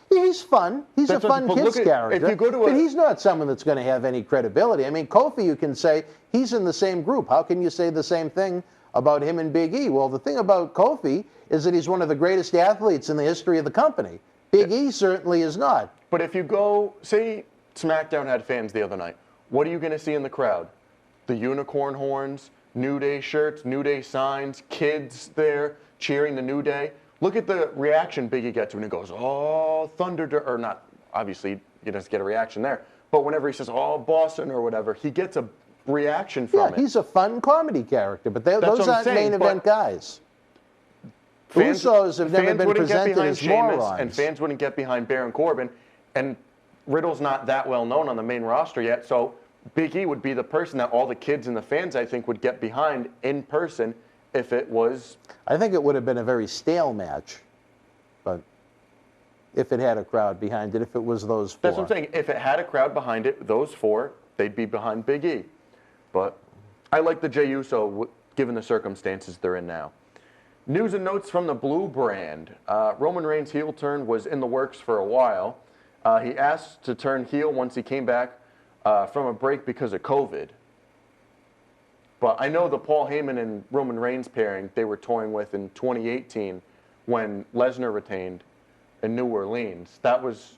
S1: Yeah, he's fun. He's a fun kid's character. But he's not someone that's going to have any credibility. I mean, Kofi, you can say, he's in the same group. How can you say the same thing about him and Big E? Well, the thing about Kofi is that he's one of the greatest athletes in the history of the company. Big E certainly is not.
S9: But if you go, say SmackDown had fans the other night, what are you going to see in the crowd? The unicorn horns, New Day shirts, New Day signs, kids there cheering the New Day. Look at the reaction Big E gets when he goes, oh, Thunder, or not, obviously he doesn't get a reaction there, but whenever he says, oh, Boston or whatever, he gets a reaction from it.
S1: Yeah, he's a fun comedy character, but those aren't main event guys. Usos have never been presented as morons.
S9: And fans wouldn't get behind Baron Corbin, and Riddle's not that well known on the main roster yet, so Big E would be the person that all the kids and the fans, I think, would get behind in person if it was...
S1: I think it would have been a very stale match, but if it had a crowd behind it, if it was those 4.
S9: That's what I'm saying. If it had a crowd behind it, those 4, they'd be behind Big E. But I like the Jey Uso, given the circumstances they're in now. News and notes from the Blue brand. Roman Reigns' heel turn was in the works for a while. He asked to turn heel once he came back from a break because of COVID. But I know the Paul Heyman and Roman Reigns pairing they were toying with in 2018 when Lesnar retained in New Orleans. That was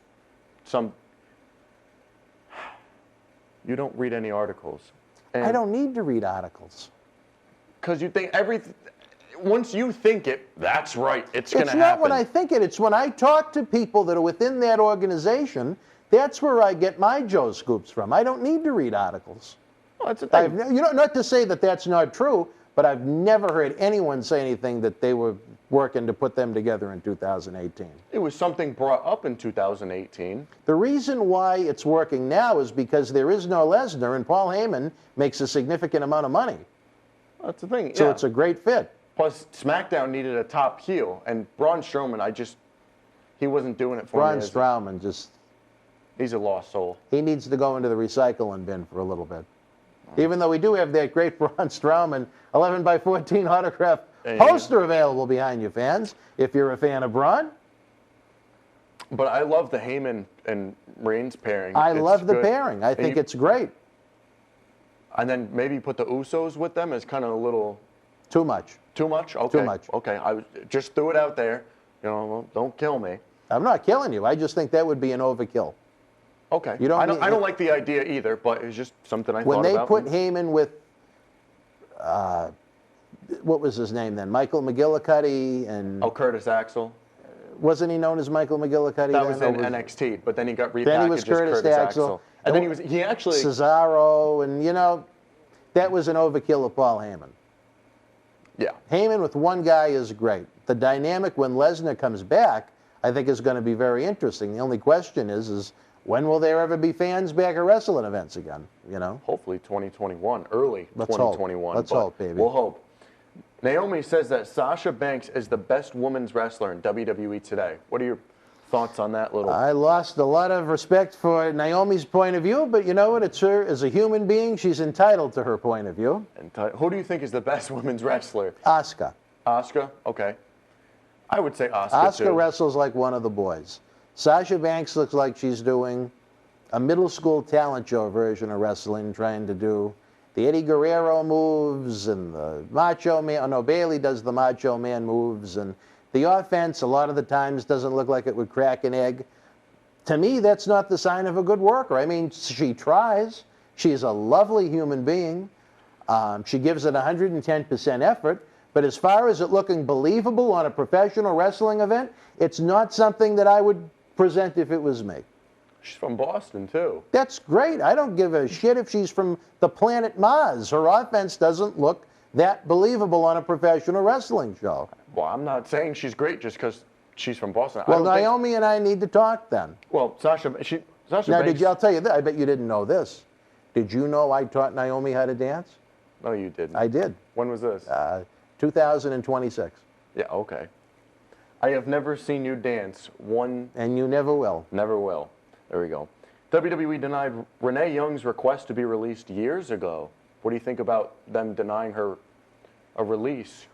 S9: some... You don't read any articles. And
S1: I don't need to read articles.
S9: Because you think everything... Once you think it, that's right, it's going to happen.
S1: It's not when I think it. It's when I talk to people that are within that organization. That's where I get my Joe scoops from. I don't need to read articles.
S9: Well, that's the thing.
S1: Not to say that that's not true, but I've never heard anyone say anything that they were working to put them together in 2018.
S9: It was something brought up in 2018.
S1: The reason why it's working now is because there is no Lesnar, and Paul Heyman makes a significant amount of money.
S9: That's the thing.
S1: So
S9: yeah.
S1: it's a great fit.
S9: Plus, SmackDown needed a top heel, and Braun Strowman, he wasn't doing it for
S1: Braun
S9: me.
S1: Strowman
S9: He's a lost soul.
S1: he needs to go into the recycling bin for a little bit. Even though we do have that great Braun Strowman 11 by 14 autograph poster available behind you, fans, if you're a fan of Braun.
S9: But I love the Heyman and Reigns pairing.
S1: I
S9: It's
S1: love the
S9: good.
S1: pairing. I think it's great.
S9: And then maybe put the Usos with them as kind of a little...
S1: Too much.
S9: Too much? Okay.
S1: Too much.
S9: Okay, I just threw it out there. You know, well, don't kill me.
S1: I'm not killing you. I just think that would be an overkill.
S9: Okay.
S1: You don't
S9: I don't like the idea either, but it's just something I
S1: When
S9: thought about.
S1: they put Heyman with, what was his name then? Michael McGillicuddy and...
S9: Oh, Curtis Axel.
S1: Wasn't he known as Michael McGillicuddy?
S9: That was in NXT, but then he got repackaged
S1: Then he was
S9: as
S1: Curtis Axel.
S9: And then he actually...
S1: Cesaro, and that was an overkill of Paul Heyman.
S9: Yeah.
S1: Heyman with one guy is great. The dynamic when Lesnar comes back, I think, is going to be very interesting. The only question is when will there ever be fans back at wrestling events again?
S9: Hopefully 2021, early
S1: Let's
S9: 2021.
S1: Let's hope, baby.
S9: We'll hope. Naomi says that Sasha Banks is the best women's wrestler in WWE today. What are your thoughts on that little...
S1: I lost a lot of respect for Naomi's point of view, but you know what? It's her. As a human being, she's entitled to her point of view.
S9: Who do you think is the best women's wrestler?
S1: Asuka.
S9: Asuka? Okay. I would say Asuka,
S1: Asuka
S9: too.
S1: wrestles like one of the boys. Sasha Banks looks like she's doing a middle school talent show version of wrestling, trying to do the Eddie Guerrero moves and the Macho Man. Oh, no, Bailey does the Macho Man moves, and the offense a lot of the times doesn't look like it would crack an egg. To me, that's not the sign of a good worker. I mean, she tries. She's a lovely human being. She gives it 110% effort. But as far as it looking believable on a professional wrestling event, it's not something that I would present if it was me.
S9: She's from Boston, too.
S1: That's great. I don't give a shit if she's from the planet Mars. Her offense doesn't look that believable on a professional wrestling show.
S9: Well, I'm not saying she's great just because she's from Boston.
S1: Well, Naomi and I need to talk then.
S9: Well, Sasha
S1: Now,
S9: Banks...
S1: I'll tell you this. I bet you didn't know this. Did you know I taught Naomi how to dance?
S9: No, you didn't.
S1: I did.
S9: When was this?
S1: 2026.
S9: Yeah, okay. I have never seen you dance one...
S1: And you never will.
S9: Never will. There we go. WWE denied Renee Young's request to be released years ago. What do you think about them denying her a release?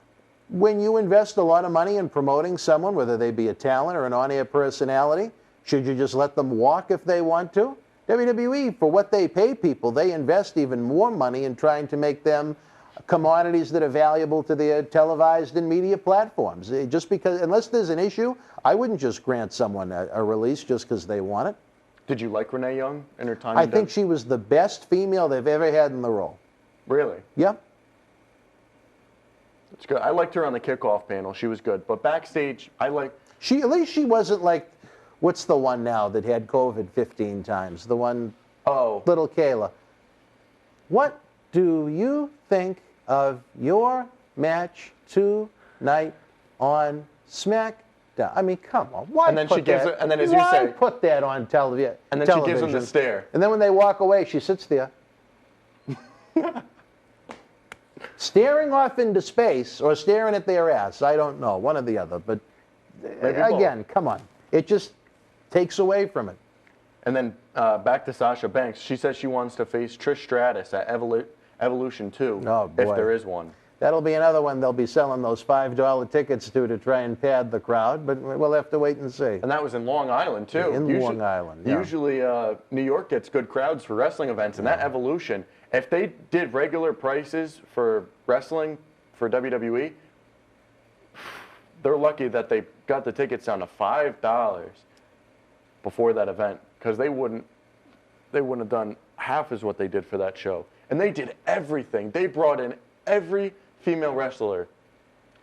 S1: When you invest a lot of money in promoting someone, whether they be a talent or an on-air personality, should you just let them walk if they want to? WWE, for what they pay people, they invest even more money in trying to make them commodities that are valuable to their televised and media platforms. Just because, unless there's an issue, I wouldn't just grant someone a release just because they want it.
S9: Did you like Renee Young in her time?
S1: I think she was the best female they've ever had in the role.
S9: Really?
S1: Yep.
S9: It's good. I liked her on the kickoff panel. She was good. But backstage, at
S1: least she wasn't like, what's the one now that had COVID 15 times? The one, little Kayla. What do you think of your match tonight on SmackDown? I mean, come on. Why
S9: and then
S1: put
S9: she gives
S1: that,
S9: it, and then as you say,
S1: put that on television?
S9: And then she gives them the stare.
S1: And then when they walk away, she sits there. Staring off into space or staring at their ass. I don't know. One or the other. But again, come on. It just takes away from it.
S9: And then back to Sasha Banks. She says she wants to face Trish Stratus at Evolution 2, if there is one.
S1: That'll be another one they'll be selling those $5 tickets to try and pad the crowd, but we'll have to wait and see.
S9: And that was in Long Island, too.
S1: Long Island, yeah.
S9: Usually New York gets good crowds for wrestling events, and that Evolution, if they did regular prices for wrestling for WWE, they're lucky that they got the tickets down to $5 before that event, because they wouldn't have done half as what they did for that show. And they did everything. They brought in every female wrestler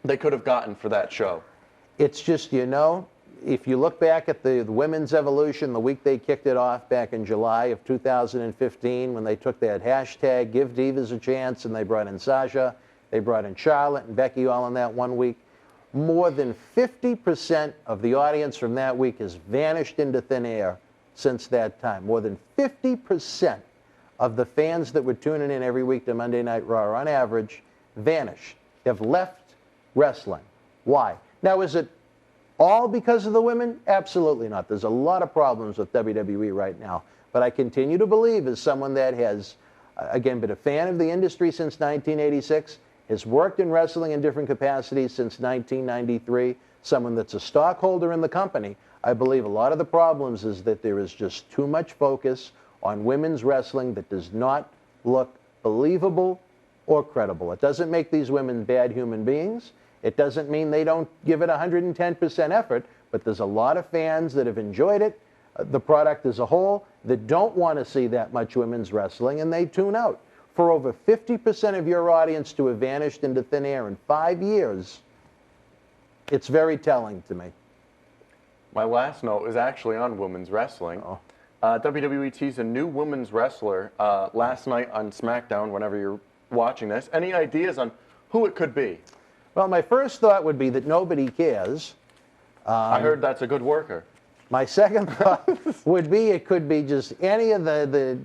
S9: they could have gotten for that show.
S1: It's just, if you look back at the women's evolution, the week they kicked it off back in July of 2015, when they took that hashtag, Give Divas a Chance, and they brought in Sasha, they brought in Charlotte and Becky all in that one week. more than 50% of the audience from that week has vanished into thin air since that time. More than 50% of the fans that were tuning in every week to Monday Night Raw, on average, vanished, have left wrestling. Why? Now, is it all because of the women? Absolutely not. There's a lot of problems with WWE right now. But I continue to believe, as someone that has, again, been a fan of the industry since 1986, has worked in wrestling in different capacities since 1993, someone that's a stockholder in the company, I believe a lot of the problems is that there is just too much focus on women's wrestling that does not look believable or credible. It doesn't make these women bad human beings. It doesn't mean they don't give it 110% effort, but there's a lot of fans that have enjoyed it, the product as a whole, that don't want to see that much women's wrestling, and they tune out. For over 50% of your audience to have vanished into thin air in 5 years, it's very telling to me.
S9: My last note is actually on women's wrestling. WWE teased a new women's wrestler last night on Smackdown, whenever you're watching this. Any ideas on who it could be?
S1: Well, my first thought would be that nobody cares.
S9: I heard that's a good worker.
S1: My second thought would be it could be just any of the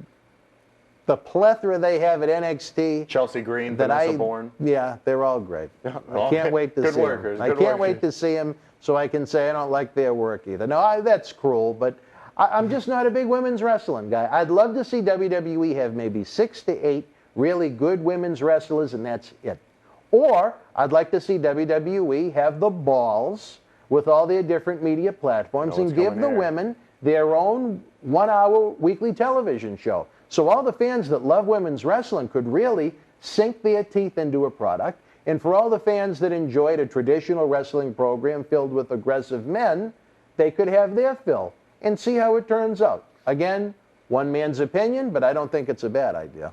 S1: plethora they have at NXT.
S9: Chelsea Green, Vanessa Bourne.
S1: Yeah, they're all great. I can't wait to see them. I can't wait to see them so I can say I don't like their work either. No, that's cruel, but I'm just not a big women's wrestling guy. I'd love to see WWE have maybe 6 to 8 really good women's wrestlers, and that's it. Or I'd like to see WWE have the balls with all their different media platforms and give the women their own 1-hour weekly television show. So all the fans that love women's wrestling could really sink their teeth into a product. And for all the fans that enjoyed a traditional wrestling program filled with aggressive men, they could have their fill and see how it turns out. Again, one man's opinion, but I don't think it's a bad idea.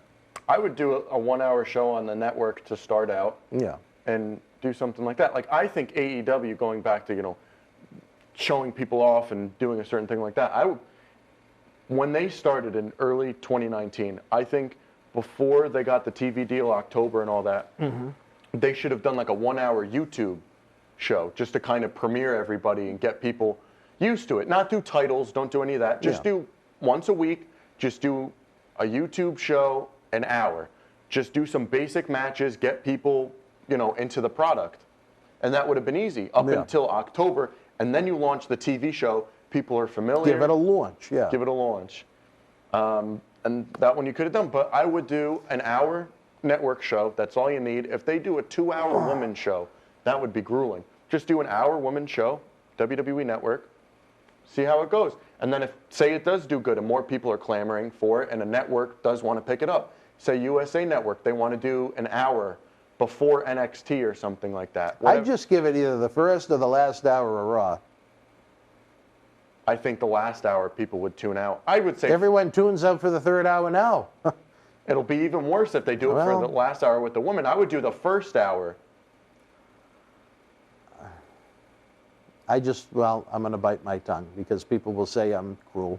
S9: I would do a 1-hour show on the network to start out.
S1: Yeah.
S9: And do something like that. Like, I think AEW, going back to, showing people off and doing a certain thing like that, when they started in early 2019, I think before they got the TV deal, October and all that, they should have done like a 1-hour YouTube show just to kind of premiere everybody and get people used to it. Not do titles, don't do any of that. Just do once a week, just do a YouTube show, an hour. Just do some basic matches, get people, into the product. And that would have been easy up until October. And then you launch the TV show. People are familiar.
S1: Give it a launch, yeah.
S9: Give it a launch. And that one you could have done. But I would do an hour network show. That's all you need. If they do a 2-hour women's show, that would be grueling. Just do an hour women's show, WWE Network. See how it goes. And then say it does do good and more people are clamoring for it and a network does want to pick it up. Say USA Network, they want to do an hour before NXT or something like that.
S1: I'd just give it either the first or the last hour of Raw.
S9: I think the last hour people would tune out. I would say
S1: everyone tunes up for the third hour now.
S9: It'll be even worse if they do it for the last hour with the women. I would do the first hour.
S1: I'm going to bite my tongue because people will say I'm cruel.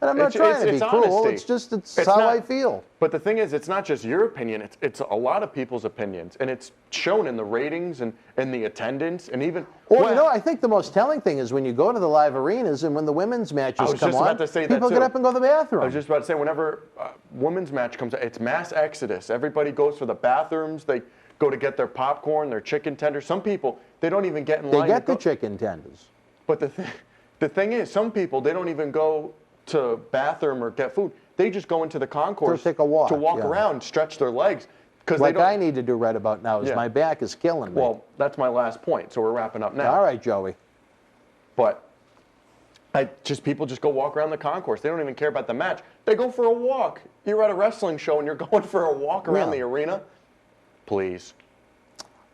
S1: And I'm not trying to be cruel.
S9: Honesty.
S1: It's how I feel.
S9: But the thing is, it's not just your opinion. It's a lot of people's opinions. And it's shown in the ratings and in the attendance and even...
S1: Well, I think the most telling thing is when you go to the live arenas and when the women's matches come on, people get up and go to the bathroom.
S9: I was just about to say, whenever a women's match comes out, it's mass exodus. Everybody goes for the bathrooms. They go to get their popcorn, their chicken tenders. Some people, they don't even get in line.
S1: They get the chicken tenders.
S9: But the thing is, some people, they don't even go to bathroom or get food. They just go into the concourse
S1: to take a walk,
S9: to walk around, stretch their legs.
S1: Like I need to do right about now is my back is killing me.
S9: Well, that's my last point, so we're wrapping up now.
S1: All right, Joey.
S9: But people just go walk around the concourse. They don't even care about the match. They go for a walk. You're at a wrestling show and you're going for a walk around the arena? Please.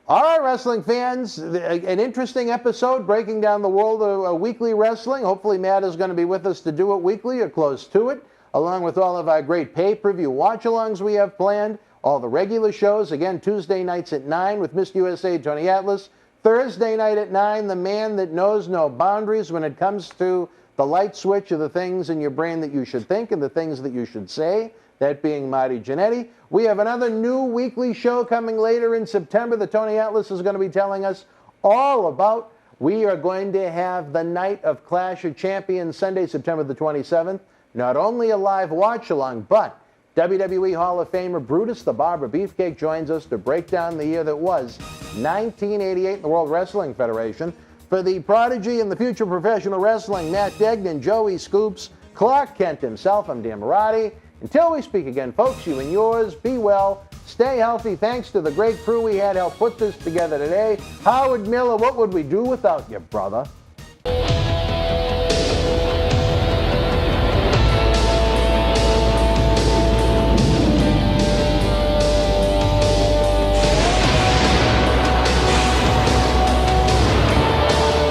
S1: All right, wrestling fans, an interesting episode breaking down the world of weekly wrestling. Hopefully Matt is going to be with us to do it weekly or close to it, along with all of our great pay-per-view watch-alongs we have planned, all the regular shows, again, Tuesday nights at 9 with Mr. USA Tony Atlas, Thursday night at 9, the man that knows no boundaries when it comes to the light switch of the things in your brain that you should think and the things that you should say, that being Marty Jannetty. We have another new weekly show coming later in September that Tony Atlas is going to be telling us all about. We are going to have the night of Clash of Champions Sunday, September the 27th. Not only a live watch-along, but WWE Hall of Famer Brutus the Barber Beefcake joins us to break down the year that was 1988 in the World Wrestling Federation. For the prodigy and the future professional wrestling, Matt Degnan, Joey Scoops, Clark Kent himself, I'm Dan Marati. Until we speak again, folks, you and yours, be well, stay healthy. Thanks to the great crew we had help put this together today. Howard Miller, what would we do without you, brother?